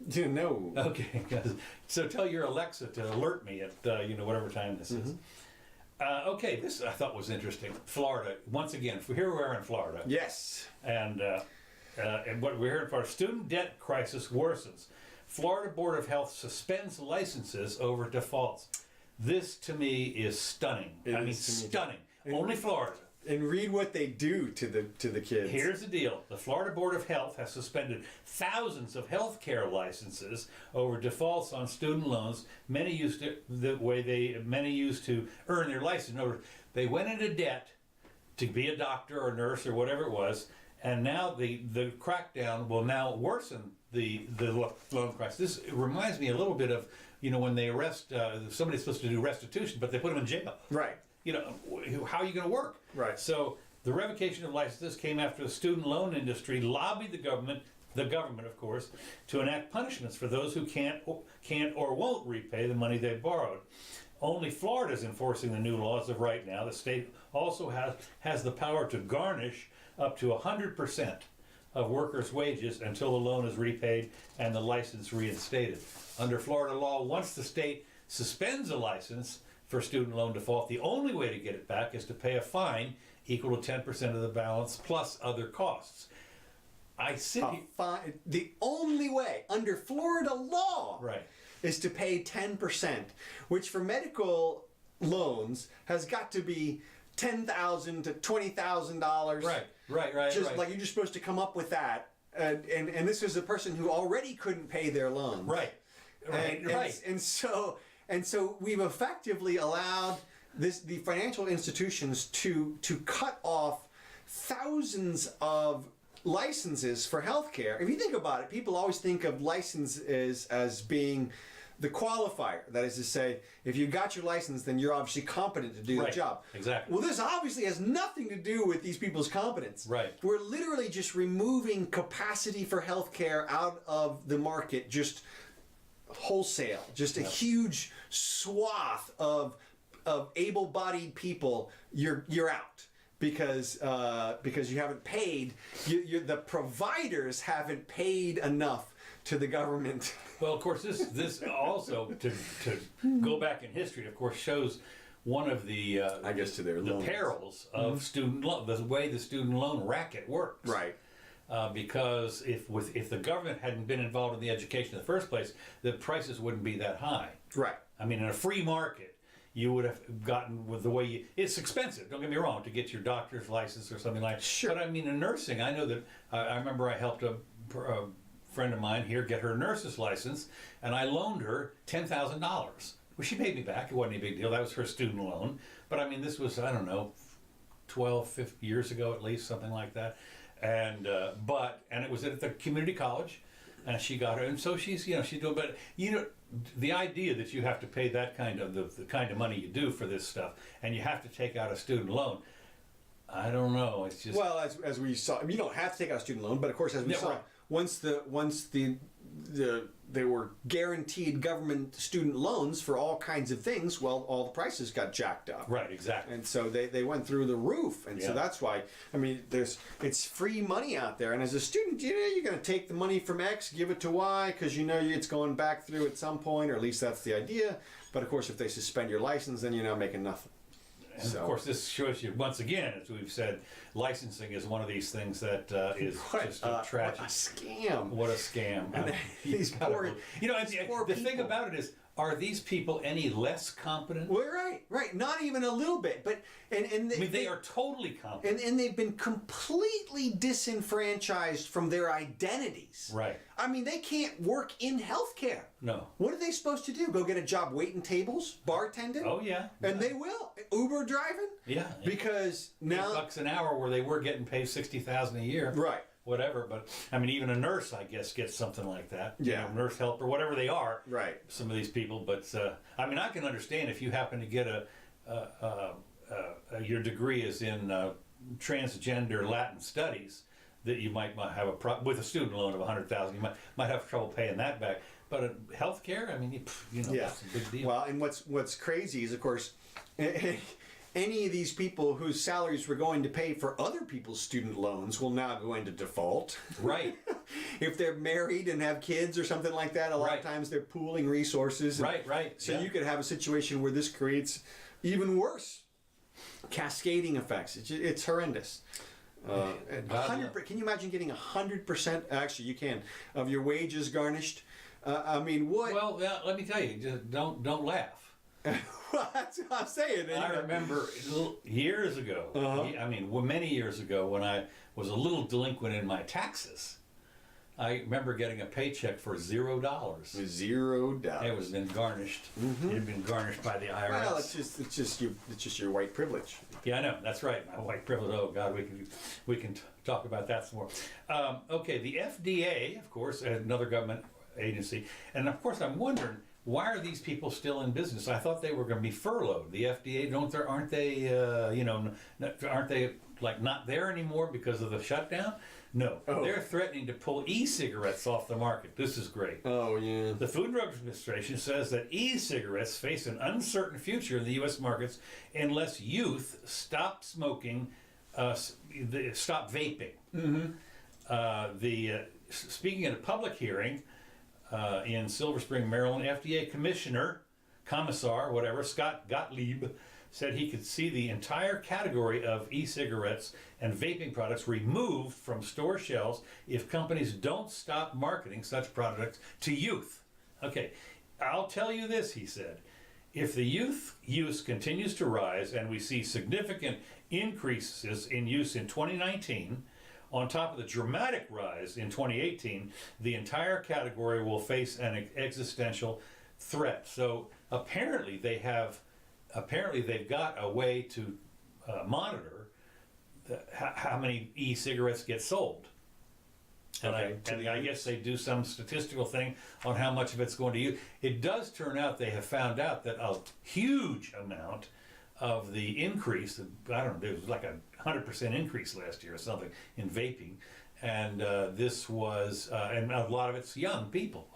you? No. Okay. So tell your Alexa to alert me at whatever time this is. Okay, this I thought was interesting. Florida, once again. Here we are in Florida. Yes. And what we're hearing for student debt crisis worsens. Florida Board of Health suspends licenses over defaults. This to me is stunning. Stunning. Only Florida. And read what they do to the kids. Here's the deal. The Florida Board of Health has suspended thousands of health care licenses over defaults on student loans. Many used to earn their license. In other words, they went into debt to be a doctor or nurse or whatever it was, and now the crackdown will now worsen the loan crisis. This reminds me a little bit of, when they arrest somebody's supposed to do restitution, but they put them in jail. Right. How are you going to work? Right. So the revocation of licenses came after the student loan industry lobbied the government, of course, to enact punishments for those who can't or won't repay the money they borrowed. Only Florida is enforcing the new laws of right now. The state also has the power to garnish up to 100% of workers' wages until the loan is repaid and the license reinstated. Under Florida law, once the state suspends a license for student loan default, the only way to get it back is to pay a fine equal to 10% of the balance plus other costs. The only way under Florida law, right, is to pay 10%, which for medical loans has got to be $10,000 to $20,000. Right. Just like you're just supposed to come up with that, and this was a person who already couldn't pay their loans. Right. And so we've effectively allowed the financial institutions to cut off thousands of licenses for healthcare. If you think about it, people always think of licenses as being the qualifier. That is to say, if you got your license, then you're obviously competent to do the job. Exactly. Well, this obviously has nothing to do with these people's competence. Right. We're literally just removing capacity for healthcare out of the market, just wholesale, just a huge swath of able-bodied people. You're out because you haven't paid. The providers haven't paid enough to the government. Well, of course, this also to go back in history, of course, shows one of the the perils of student loan, the way the student loan racket works. Right. Because if the government hadn't been involved in the education in the first place, the prices wouldn't be that high. Right. I mean, in a free market, you would have gotten with the way it's expensive. Don't get me wrong, to get your doctor's license or something like that. Sure. But I mean, in nursing, I know that I remember I helped a friend of mine here get her nurse's license, and I loaned her $10,000. Well, she paid me back. It wasn't a big deal. That was her student loan. But I mean, this was, I don't know, 12, 15 years ago at least, something like that. And it was at the community college, and she got her, and so she's doing. But the idea that you have to pay that kind of the kind of money you do for this stuff, and you have to take out a student loan, I don't know. It's just, well, as we saw, you don't have to take out a student loan, but of course, as we saw, right. once they were guaranteed government student loans for all kinds of things, well, all the prices got jacked up. Right, exactly. And so they went through the roof. And so that's why, I mean, it's free money out there. And as a student, you're going to take the money from X, give it to Y, because it's going back through at some point, or at least that's the idea. But of course, if they suspend your license, then you're not making nothing. And of course, this shows you, once again, as we've said, licensing is one of these things that is just a tragic. What a scam. What a scam. And these poor the thing about it is, are these people any less competent? Well, right. Not even a little bit. But they are totally competent. And they've been completely disenfranchised from their identities. Right. I mean, they can't work in healthcare. No. What are they supposed to do? Go get a job waiting tables, bartending? Oh yeah. And they will. Uber driving? Yeah. Because now $8 an hour, where they were getting paid $60,000 a year. Right. Whatever, but I mean, even a nurse, I guess, gets something like that. Yeah. Nurse helper, whatever they are. Right. Some of these people, but I mean, I can understand if you happen to get your degree is in transgender Latin studies, that you might have with a student loan of $100,000, you might have trouble paying that back. But healthcare, I mean, that's a big deal. Well, and what's crazy is, of course, any of these people whose salaries were going to pay for other people's student loans will now go into default. Right. If they're married and have kids or something like that, a lot of times they're pooling resources. Right. So you could have a situation where this creates even worse cascading effects. It's horrendous. 100%. Can you imagine getting 100%? Actually, you can, of your wages garnished. I mean, what? Well, let me tell you, just don't laugh. Well, that's what I'm saying. I remember years ago, I mean, many years ago, when I was a little delinquent in my taxes, I remember getting a paycheck for $0. $0. It was been garnished. It had been garnished by the IRS. Well, it's just your white privilege. Yeah, I know. That's right. My white privilege. Oh God, we can talk about that some more. Okay, the FDA, of course, another government agency, and of course, I'm wondering, why are these people still in business? I thought they were going to be furloughed. The FDA, aren't they? Aren't they like not there anymore because of the shutdown? No, they're threatening to pull e-cigarettes off the market. This is great. Oh, yeah. The Food and Drug Administration says that e-cigarettes face an uncertain future in the U.S. markets unless youth stop smoking, stop vaping. Speaking at a public hearing in Silver Spring, Maryland, FDA Commissar, whatever, Scott Gottlieb, said he could see the entire category of e-cigarettes and vaping products removed from store shelves if companies don't stop marketing such products to youth. Okay, I'll tell you this, he said. If the youth use continues to rise and we see significant increases in use in 2019, on top of the dramatic rise in 2018, the entire category will face an existential threat. So apparently they've got a way to monitor how many e-cigarettes get sold. And I guess they do some statistical thing on how much of it's going to use. It does turn out they have found out that a huge amount of the increase, I don't know, there was like a 100% increase last year or something in vaping. And this was, and a lot of it's young people,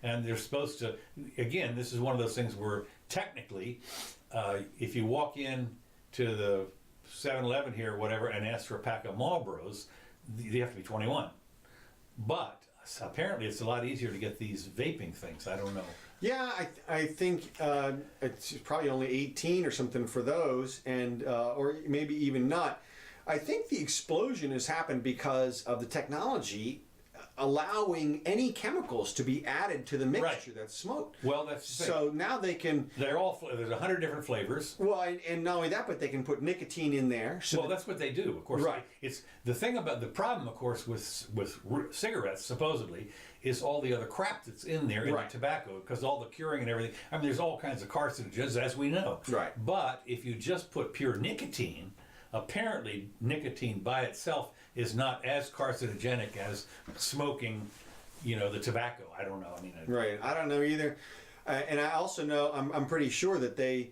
and they're supposed to, again, this is one of those things where technically, if you walk in to the 7-Eleven here or whatever and ask for a pack of Marlboros, you have to be 21. But apparently it's a lot easier to get these vaping things. I don't know. Yeah, I think it's probably only 18 or something for those, and or maybe even not. I think the explosion has happened because of the technology allowing any chemicals to be added to the mixture that's smoked. Well, that's the thing. So now they can. There's 100 different flavors. Well, and not only that, but they can put nicotine in there. So well, that's what they do, of course. Right. It's the thing about the problem, of course, with cigarettes supposedly is all the other crap that's in there in the tobacco, because all the curing and everything. I mean, there's all kinds of carcinogens, as we know. Right. But if you just put pure nicotine, apparently nicotine by itself is not as carcinogenic as smoking, the tobacco. I don't know. I mean, right. I don't know either. And I also know, I'm pretty sure that they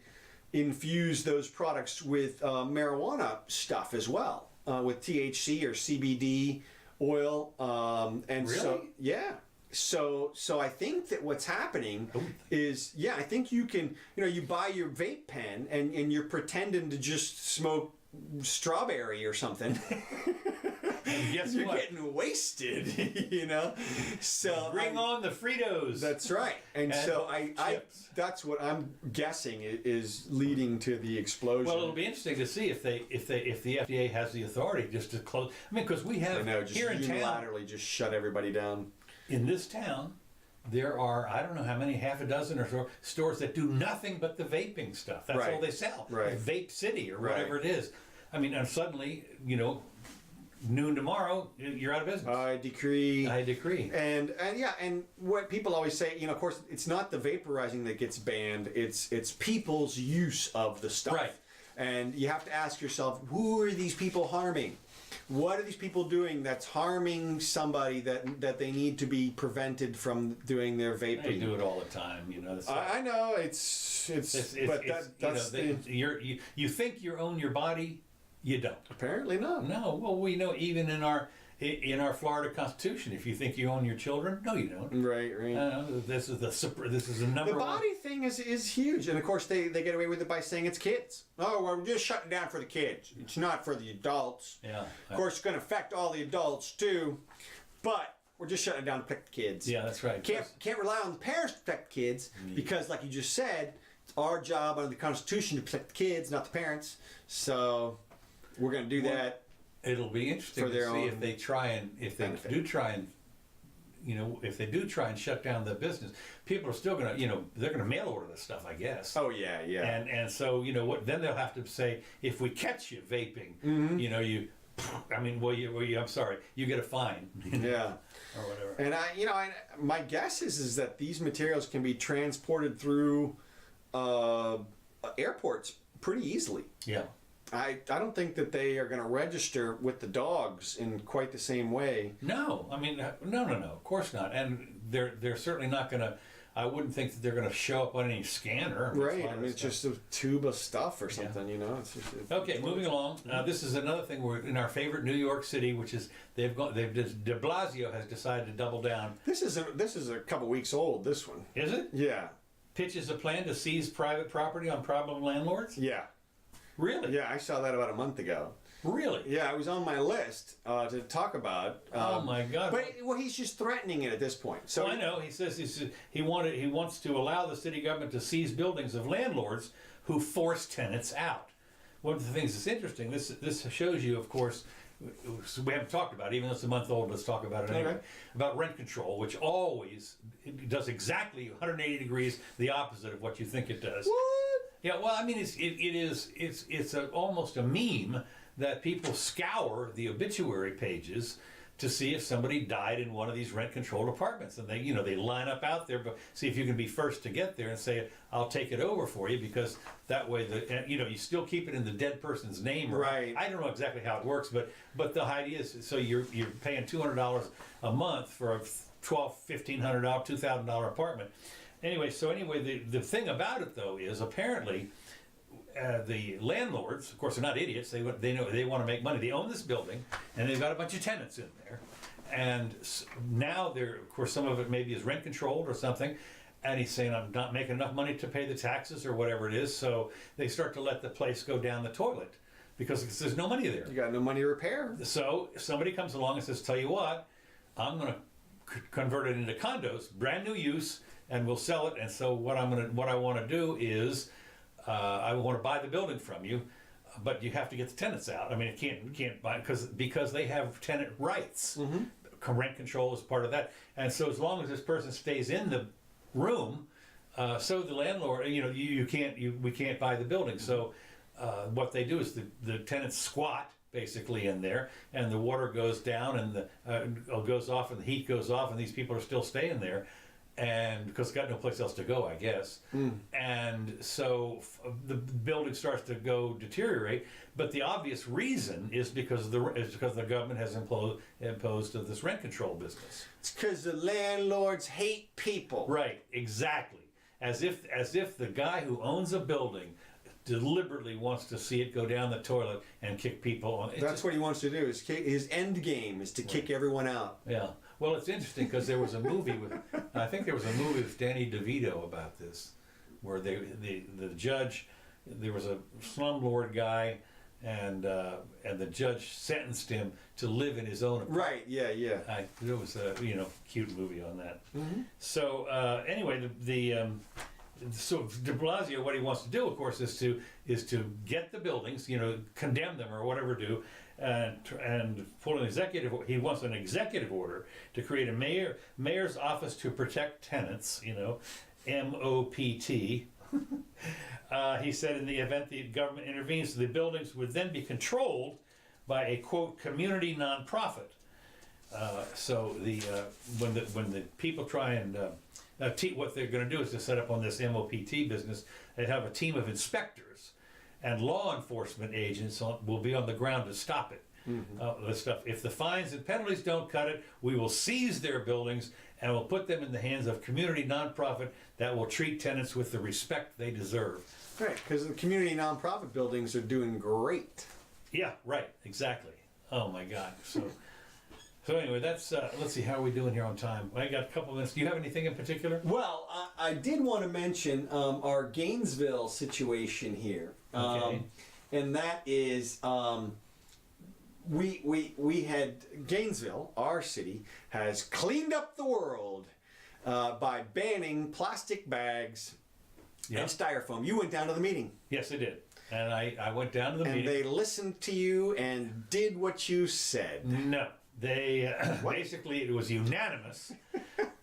infuse those products with marijuana stuff as well, with THC or CBD oil. And really? So, yeah. So I think that what's happening is, I think you can, you buy your vape pen and you're pretending to just smoke strawberry or something. And guess you're what? getting wasted, So bring on the Fritos. That's right. And so I that's what I'm guessing is leading to the explosion. Well, it'll be interesting to see if the FDA has the authority just to close. I mean, because we have just here in town, unilaterally just shut everybody down. In this town, there are, I don't know how many, half a dozen or so stores that do nothing but the vaping stuff. That's all they sell. Right. Vape City or whatever it is. I mean, and suddenly, noon tomorrow, you're out of business. I decree. And what people always say, of course, it's not the vaporizing that gets banned. It's people's use of the stuff. Right. And you have to ask yourself, who are these people harming? What are these people doing that's harming somebody that they need to be prevented from doing their vaping? They do it all the time, I know you think you own your body, you don't. Apparently not. No, well, we know even in our Florida Constitution, if you think you own your children, no, you don't. Right. This is the number. The body thing is huge, and of course they get away with it by saying it's kids. Oh, well, we're just shutting down for the kids. It's not for the adults. Yeah. Of course, it's going to affect all the adults too, but we're just shutting it down to protect the kids. Yeah, that's right. Can't rely on the parents to protect the kids because, like you just said, it's our job under the Constitution to protect the kids, not the parents. So we're going to do that. It'll be interesting to see if they do try and if they do try and shut down the business, people are still gonna, they're gonna mail order this stuff, I guess. Oh yeah, yeah. And so what? Then they'll have to say, if we catch you vaping, I'm sorry, you get a fine. Yeah. Or whatever. And my guess is that these materials can be transported through airports pretty easily. Yeah. I don't think that they are going to register with the dogs in quite the same way. No, I mean, no, of course not. And they're certainly not going to. I wouldn't think that they're going to show up on any scanner. Right. I mean, it's just a tube of stuff or something, It's just, okay, moving along. This is another thing. We're in our favorite New York City, which is De Blasio has decided to double down. This is a couple weeks old. This one. Is it? Yeah. Pitches a plan to seize private property on problem landlords. Yeah. Really? Yeah, I saw that about a month ago. Really? Yeah, it was on my list to talk about. Oh my God! But he's just threatening it at this point. So I know. He says he wants to allow the city government to seize buildings of landlords who force tenants out. One of the things that's interesting. This shows you, of course. We haven't talked about it, even though it's a month old. Let's talk about it anyway. Okay. About rent control, which always does exactly 180 degrees the opposite of what you think it does. What? Yeah, well, I mean, it's almost a meme that people scour the obituary pages to see if somebody died in one of these rent-controlled apartments, and they line up out there, but see if you can be first to get there and say, "I'll take it over for you," because that way you still keep it in the dead person's name. Right. I don't know exactly how it works, but the idea is so you're paying $200 a month for a $1,500, $2,000 apartment. Anyway, the thing about it though is apparently the landlords, of course, they're not idiots. They know they want to make money. They own this building, and they've got a bunch of tenants in there. And now of course, some of it maybe is rent controlled or something. And he's saying, I'm not making enough money to pay the taxes or whatever it is. So they start to let the place go down the toilet because there's no money there. You got no money to repair. So somebody comes along and says, tell you what, I'm going to convert it into condos, brand new use, and we'll sell it. And so what I want to do is I want to buy the building from you, but you have to get the tenants out. I mean, you can't buy because they have tenant rights. Mm-hmm. Rent control is part of that. And so as long as this person stays in the room, so the landlord, we can't buy the building. So what they do is the tenants squat basically in there, and the water goes down and goes off, and the heat goes off, and these people are still staying there. And because it's got no place else to go, I guess. And so the building starts to deteriorate. But the obvious reason is because the government has imposed this rent control business. It's because the landlords hate people. Right, exactly. As if the guy who owns a building deliberately wants to see it go down the toilet and kick people on. That's what he wants to do. His end game is to kick everyone out. Yeah. Well, it's interesting because there was a movie with Danny DeVito about this, where the judge, there was a slumlord guy, and the judge sentenced him to live in his own apartment. Right. Yeah. Yeah. It was a cute movie on that. Mm-hmm. So anyway, so De Blasio, what he wants to do, of course, is to get the buildings, condemn them or whatever do, and pull an executive. He wants an executive order to create a mayor's office to protect tenants. MOPT. He said in the event the government intervenes, the buildings would then be controlled by a quote community nonprofit. So when the people try and what they're going to do is to set up on this MOPT business, they have a team of inspectors, and law enforcement agents will be on the ground to stop it. Mm-hmm. This stuff. If the fines and penalties don't cut it, we will seize their buildings and we'll put them in the hands of community nonprofit that will treat tenants with the respect they deserve. Right, because the community nonprofit buildings are doing great. Yeah, right, exactly. Oh my God. So anyway, that's, let's see, how are we doing here on time? I got a couple of minutes. Do you have anything in particular? Well, I did want to mention our Gainesville situation here. Okay. And that is, we had Gainesville, our city, has cleaned up the world by banning plastic bags and styrofoam. You went down to the meeting. Yes, I did. And I went down to the meeting. And they listened to you and did what you said. No. they basically it was unanimous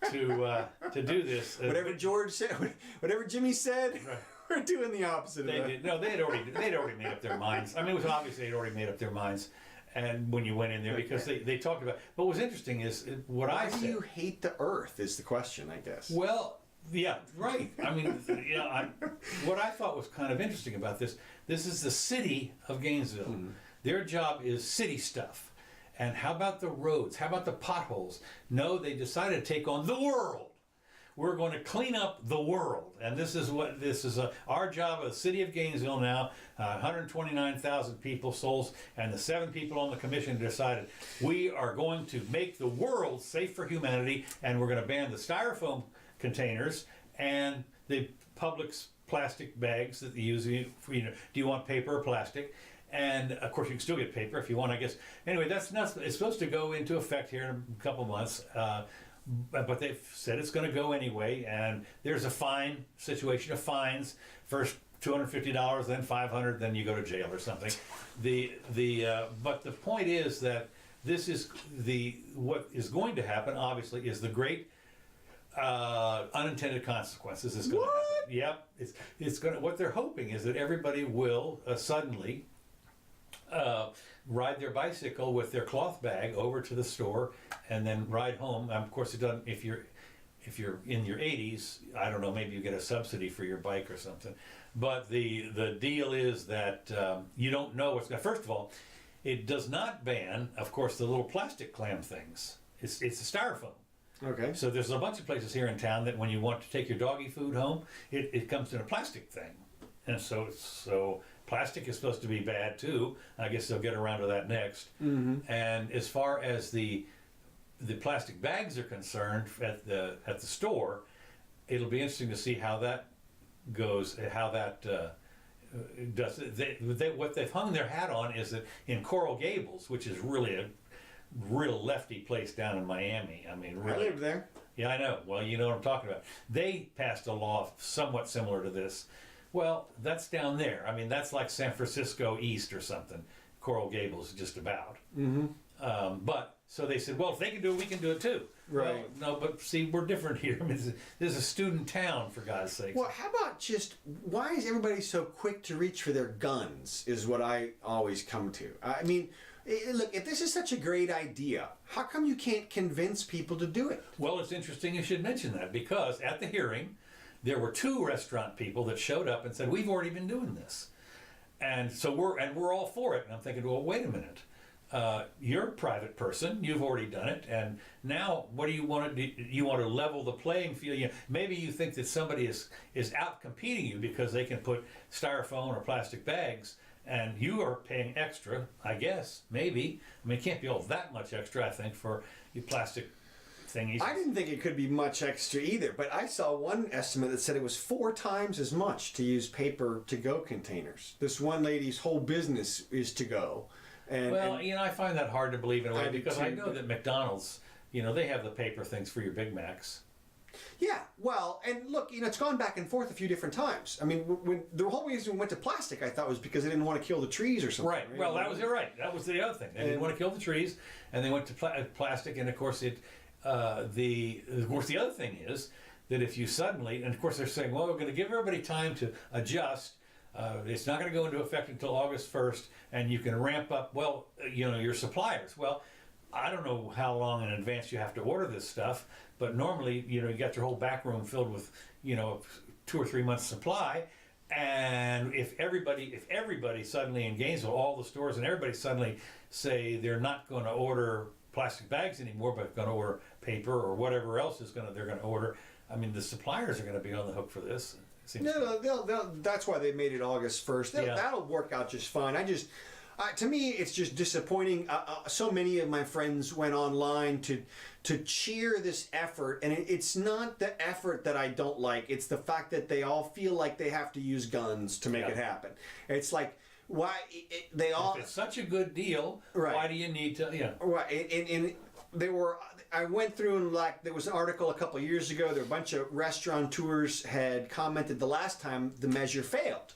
to do this. Whatever George said, whatever Jimmy said, we're doing the opposite They of that. did. No, they'd already made up their minds. I mean, it was obvious they'd already made up their minds. And when you went in there, because they talked about. But what was interesting is what I Why said. do you hate the Earth? Is the question, I guess. Well, yeah, right. I mean, what I thought was kind of interesting about this. This is the city of Gainesville. Mm-hmm. Their job is city stuff. And how about the roads? How about the potholes? No, they decided to take on the world. We're going to clean up the world, and this is our job of the city of Gainesville now. 129,000 people, souls, and the 7 people on the commission decided we are going to make the world safe for humanity, and we're going to ban the styrofoam containers and the public's plastic bags that they use. Do you want paper or plastic? And of course, you can still get paper if you want, I guess. Anyway, that's not. It's supposed to go into effect here in a couple months. But they've said it's going to go anyway, and there's a fine situation of fines. First $250, then $500, then you go to jail or something. But the point is that this is what is going to happen. Obviously, is the great unintended consequences is going to happen. Yep, it's going to. What they're hoping is that everybody will suddenly ride their bicycle with their cloth bag over to the store and then ride home. Of course, it doesn't. If you're in your 80s, I don't know. Maybe you get a subsidy for your bike or something. But the deal is that you don't know what's going. First of all, it does not ban, of course, the little plastic clam things. It's a styrofoam. Okay. So there's a bunch of places here in town that when you want to take your doggy food home, it comes in a plastic thing, and so plastic is supposed to be bad too. I guess they'll get around to that next. Mm-hmm. And as far as the plastic bags are concerned at the store, it'll be interesting to see how that goes. How that does. What they've hung their hat on is that in Coral Gables, which is really a real lefty place down in Miami. I mean, really. I lived there. Yeah, I know. Well, you know what I'm talking about. They passed a law somewhat similar to this. Well, that's down there. I mean, that's like San Francisco East or something. Coral Gables, just about. Mm-hmm. But so they said, well, if they can do it, we can do it too. Right. Well, no, but see, we're different here. I mean, this is a student town, for God's sake. Well, how about just why is everybody so quick to reach for their guns? Is what I always come to. I mean, look, if this is such a great idea, how come you can't convince people to do it? Well, it's interesting you should mention that, because at the hearing, there were 2 restaurant people that showed up and said, we've already been doing this. And so we're all for it. And I'm thinking, well, wait a minute. You're a private person. You've already done it. And now what do you want to do? You want to level the playing field. Maybe you think that somebody is out competing you because they can put styrofoam or plastic bags and you are paying extra, I guess, maybe. I mean, it can't be all that much extra, I think, for your plastic thingies. I didn't think it could be much extra either, but I saw one estimate that said it was 4 times as much to use paper to-go containers. This one lady's whole business is to go. Well, I find that hard to believe in a way because I know but that McDonald's, they have the paper things for your Big Macs. Yeah, well, and look, it's gone back and forth a few different times. I mean, when the whole reason we went to plastic, I thought was because they didn't want to kill the trees or something. Right. Well, that was it. Right. That was the other thing. They didn't want to kill the trees, and they went to plastic. And of course, the other thing is that if you suddenly, and of course they're saying, well, we're going to give everybody time to adjust. It's not going to go into effect until August 1st, and you can ramp up. Well, your suppliers. Well, I don't know how long in advance you have to order this stuff, but normally, you got your whole back room filled with, 2 or 3 months supply. And if everybody suddenly in Gainesville, all the stores and everybody suddenly say they're not going to order plastic bags anymore, but going to order paper or whatever else they're going to order. I mean, the suppliers are going to be on the hook for this. No, that's why they made it August 1st. That'll work out just fine. To me, it's just disappointing. So many of my friends went online to cheer this effort, and it's not the effort that I don't like. It's the fact that they all feel like they have to use guns to make it happen. It's like, why they all? If it's such a good deal, right. Why do you need to? Yeah, right. And they were. I went through and there was an article a couple of years ago. There were a bunch of restaurateurs had commented the last time the measure failed,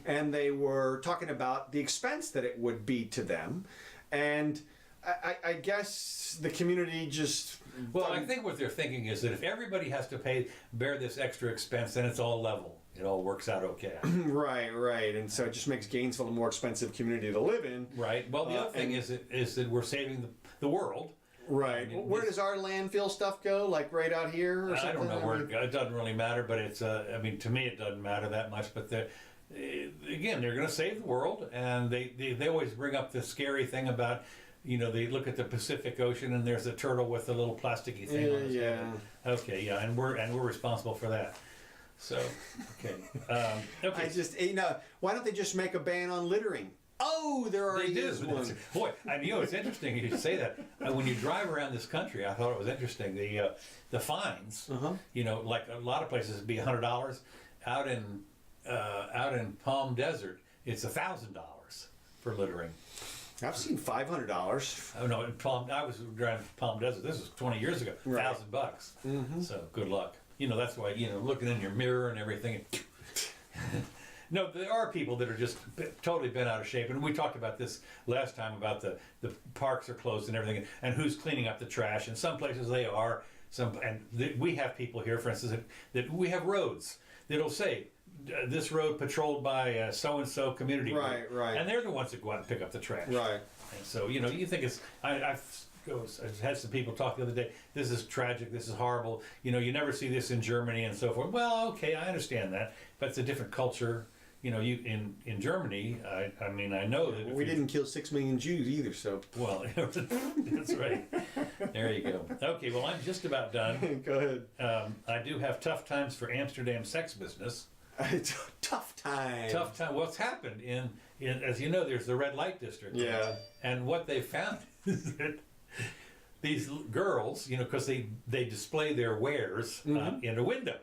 and they were talking about the expense that it would be to them, and I guess the community just. Well, I think what they're thinking is that if everybody has to bear this extra expense, then it's all level. It all works out okay. Right, and so it just makes Gainesville a more expensive community to live in. Right. Well, the other thing is that we're saving the world. Right. I mean, where does our landfill stuff go? Like right out here, or something? I don't know where it doesn't really matter, but it's. I mean, to me, it doesn't matter that much. But again, they're going to save the world, and they always bring up the scary thing about. They look at the Pacific Ocean and there's a turtle with a little plasticky thing on his head. Okay, yeah, and we're responsible for that. So, okay. Okay. I just, why don't they just make a ban on littering? Oh, there already is one. Boy, it's interesting you say that. When you drive around this country, I thought it was interesting. The fines, like a lot of places, it'd be $100. Out in Palm Desert, it's $1,000 for littering. I've seen $500. Oh no! I was driving to Palm Desert. This was 20 years ago. Right. $1,000. Mm-hmm. So good luck. That's why looking in your mirror and everything. No, there are people that are just totally bent out of shape, and we talked about this last time about the parks are closed and everything, and who's cleaning up the trash. In some places they are. We have people here, for instance, that we have roads that'll say. This road patrolled by so-and-so community group. Right. And they're the ones that go out and pick up the trash. Right. And so, you think it's... I've had some people talk the other day, this is tragic, this is horrible, you never see this in Germany and so forth. Well, okay, I understand that, but it's a different culture. In Germany, I mean, I know that... We didn't kill 6 million Jews either, so... Well, that's right. There you go. Okay, well, I'm just about done. Go ahead. I do have tough times for Amsterdam sex business. It's tough time. Tough time. What's happened in as you know, there's the red light district. Yeah. And what they found is that these girls, because they display their wares in a window,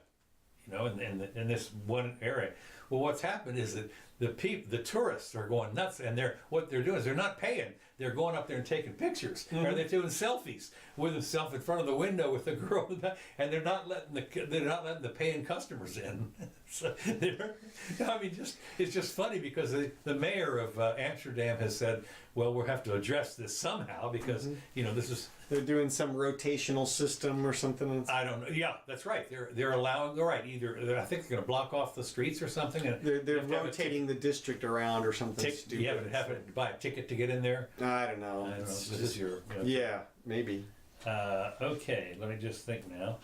in this one area. Well, what's happened is that the tourists are going nuts, and what they're doing is they're not paying. They're going up there and taking pictures, or they're doing selfies with themselves in front of the window with the girl, and they're not letting the paying customers in. So it's just funny because the mayor of Amsterdam has said, well, we'll have to address this somehow because this is. They're doing some rotational system or something. I don't know. Yeah, that's right. They're allowing either. I think they're going to block off the streets or something. And they're rotating the district around or something stupid. You have to buy a ticket to get in there. I don't know. This is your. Yeah, maybe. Okay, let me just think now.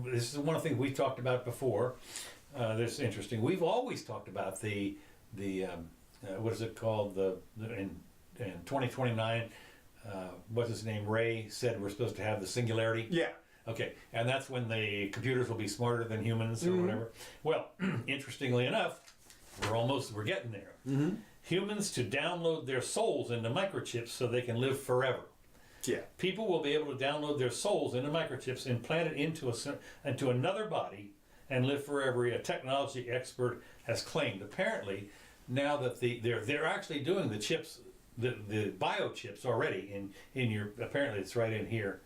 This is one thing we talked about before. This is interesting. We've always talked about the what is it called? In 2029, what's his name? Ray said we're supposed to have the singularity. Yeah. Okay, and that's when the computers will be smarter than humans or whatever. Well, interestingly enough, we're getting there. Mm-hmm. Humans to download their souls into microchips so they can live forever. Yeah. People will be able to download their souls into microchips, implant it into another body, and live forever. A technology expert has claimed. Apparently, now that they're actually doing the chips, the biochips already in your. Apparently, it's right in here,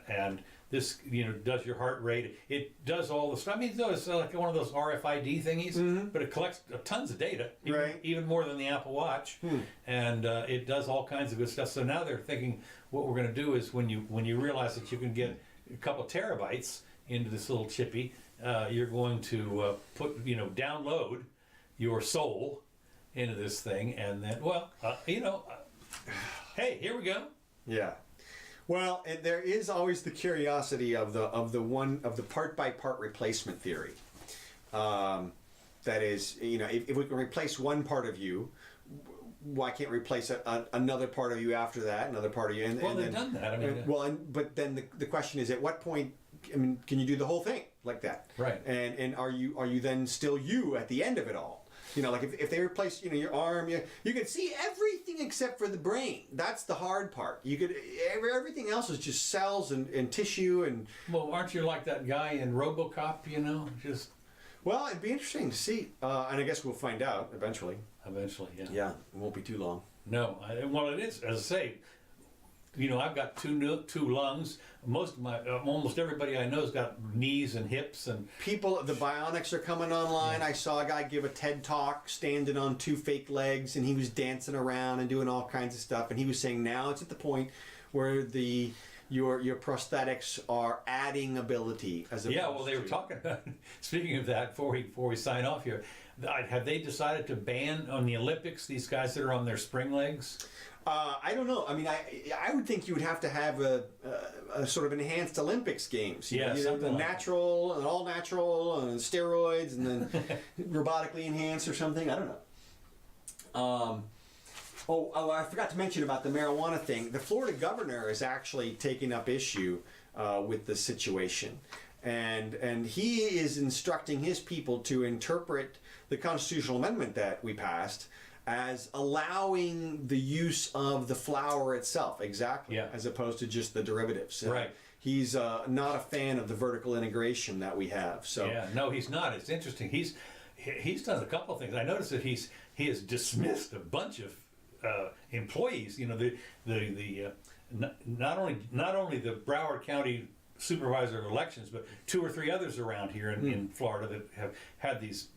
and this does your heart rate. It does all the stuff. I mean, it's like one of those RFID thingies, but it collects tons of data, even more than the Apple Watch, and it does all kinds of good stuff. So now they're thinking what we're going to do is when you realize that you can get a couple terabytes into this little chippy, you're going to download your soul into this thing, and then hey, here we go. Yeah. Well, and there is always the curiosity of the part by part replacement theory. That is, if we can replace one part of you, why can't we replace another part of you after that, another part of you? They've done that. I mean, but then the question is, at what point? I mean, can you do the whole thing like that? Right. And are you then still you at the end of it all? Like if they replace, your arm, you could see everything except for the brain. That's the hard part. Everything else is just cells and tissue and. Well, aren't you like that guy in RoboCop? Just. Well, it'd be interesting to see, and I guess we'll find out eventually. Eventually, yeah. Yeah, it won't be too long. No, well, it is. As I say, I've got two lungs. Most of my, almost everybody I know's got knees and hips and People, the bionics are coming online. I saw a guy give a TED talk standing on 2 fake legs, and he was dancing around and doing all kinds of stuff. And he was saying now it's at the point where your prosthetics are adding ability as opposed yeah. Well, they were talking about. Speaking of that, before we sign off here, have they decided to ban on the Olympics these guys that are on their spring legs? I don't know. I mean, I would think you would have to have a sort of enhanced Olympics games. Yeah, something like natural and all natural and steroids and then robotically enhanced or something. I don't know. I forgot to mention about the marijuana thing. The Florida governor is actually taking up issue with the situation. And he is instructing his people to interpret the constitutional amendment that we passed as allowing the use of the flower itself, as opposed to just the derivatives. Right. He's not a fan of the vertical integration that we have. So yeah, no, he's not. It's interesting. He's done a couple of things. I noticed that he has dismissed a bunch of employees. Not only the Broward County Supervisor of Elections, but 2 or 3 others around here in Florida that have had these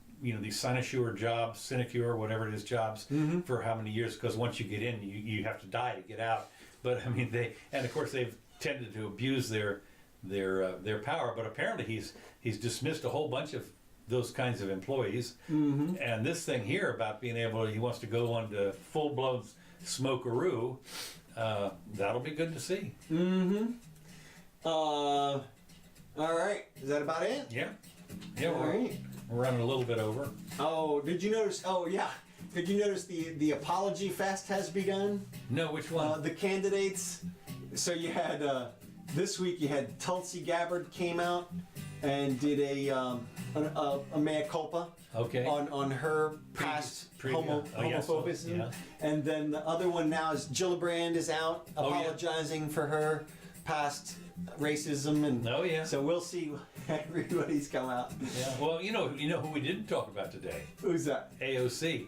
sinecure jobs, whatever it is, jobs for how many years? Because once you get in, you have to die to get out. But I mean, of course they've tended to abuse their power. But apparently he's dismissed a whole bunch of those kinds of employees. And this thing here about being able, he wants to go on to full blown smokeroo. That'll be good to see. All right, is that about it? Yeah. We're running a little bit over. Oh, did you notice? Oh, yeah. Did you notice the Apology Fest has begun? No, which one? The candidates. So you had this week. You had Tulsi Gabbard came out and did a mea culpa. Okay. On her past homophobism. Yeah. And then the other one now is Gillibrand is out apologizing for her past racism and so we'll see everybody's come out. Yeah. Well, you know who we didn't talk about today? Who's that? AOC.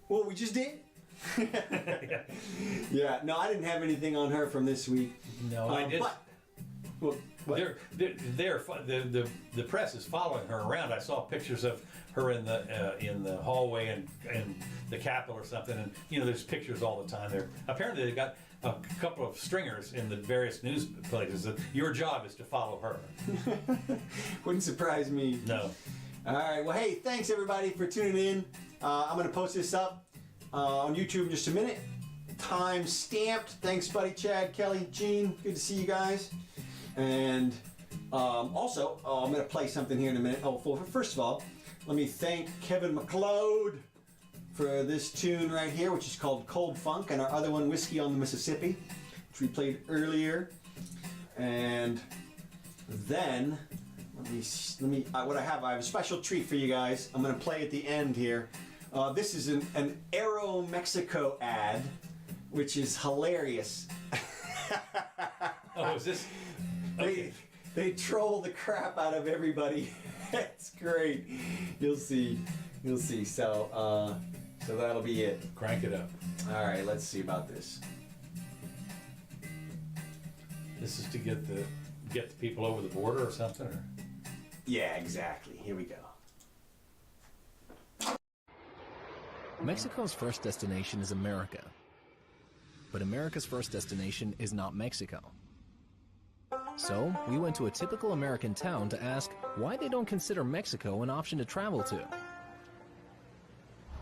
Well, we just did. Yeah. No, I didn't have anything on her from this week. No, I did. But the press is following her around. I saw pictures of her in the hallway and the Capitol or something, and there's pictures all the time there. Apparently they got a couple of stringers in the various news places. Your job is to follow her. Wouldn't surprise me. No. All right. Well, hey, thanks everybody for tuning in. I'm going to post this up on YouTube in just a minute. Time stamped. Thanks, buddy Chad, Kelly, Gene. Good to see you guys. And also, I'm going to play something here in a minute. First of all, let me thank Kevin MacLeod for this tune right here, which is called Cold Funk, and our other one, Whiskey on the Mississippi, which we played earlier. And then, I have a special treat for you guys. I'm going to play at the end here. This is an Aero Mexico ad, which is hilarious. Oh, is this? Okay. They troll the crap out of everybody. It's great. You'll see. So that'll be it. Crank it up. All right, let's see about this. This is to get the people over the border or something, or? Yeah, exactly. Here we go. Mexico's first destination is America. But America's first destination is not Mexico. So, we went to a typical American town to ask why they don't consider Mexico an option to travel to.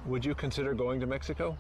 Would you consider going to Mexico?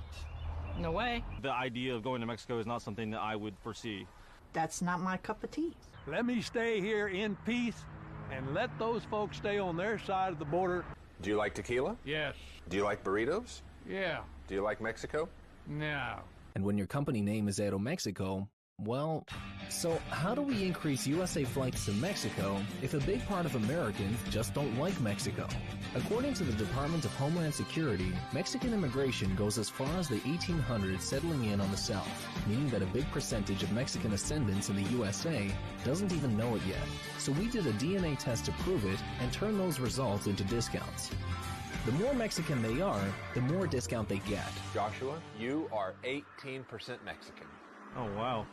No way. The idea of going to Mexico is not something that I would foresee. That's not my cup of tea. Let me stay here in peace and let those folks stay on their side of the border. Do you like tequila? Yes. Do you like burritos? Yeah. Do you like Mexico? No. And when your company name is Aeromexico, well, so how do we increase USA flights to Mexico if a big part of Americans just don't like Mexico? According to the Department of Homeland Security, Mexican immigration goes as far as the 1800s settling in on the South, meaning that a big percentage of Mexican ascendants in the USA doesn't even know it yet. So we did a DNA test to prove it and turn those results into discounts. The more Mexican they are, the more discount they get. Joshua, you are 18% Mexican. Oh, wow.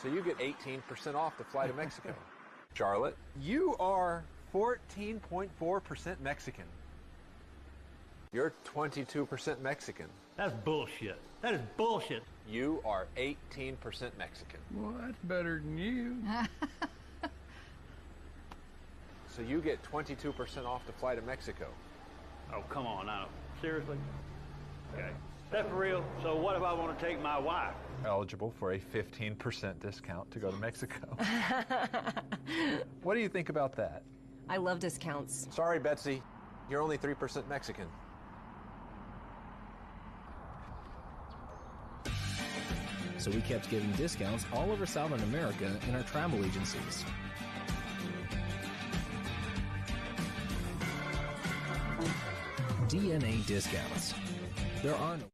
So you get 18% off to fly to Mexico. Charlotte? You are 14.4% Mexican. You're 22% Mexican. That's bullshit. That is bullshit. You are 18% Mexican. Well, that's better than you. So you get 22% off to fly to Mexico. Oh, come on now. Seriously? Okay. That's for real. So what if I want to take my wife? Eligible for a 15% discount to go to Mexico. What do you think about that? I love discounts. Sorry, Betsy. You're only 3% Mexican. So we kept giving discounts all over Southern America in our travel agencies. DNA discounts. There are no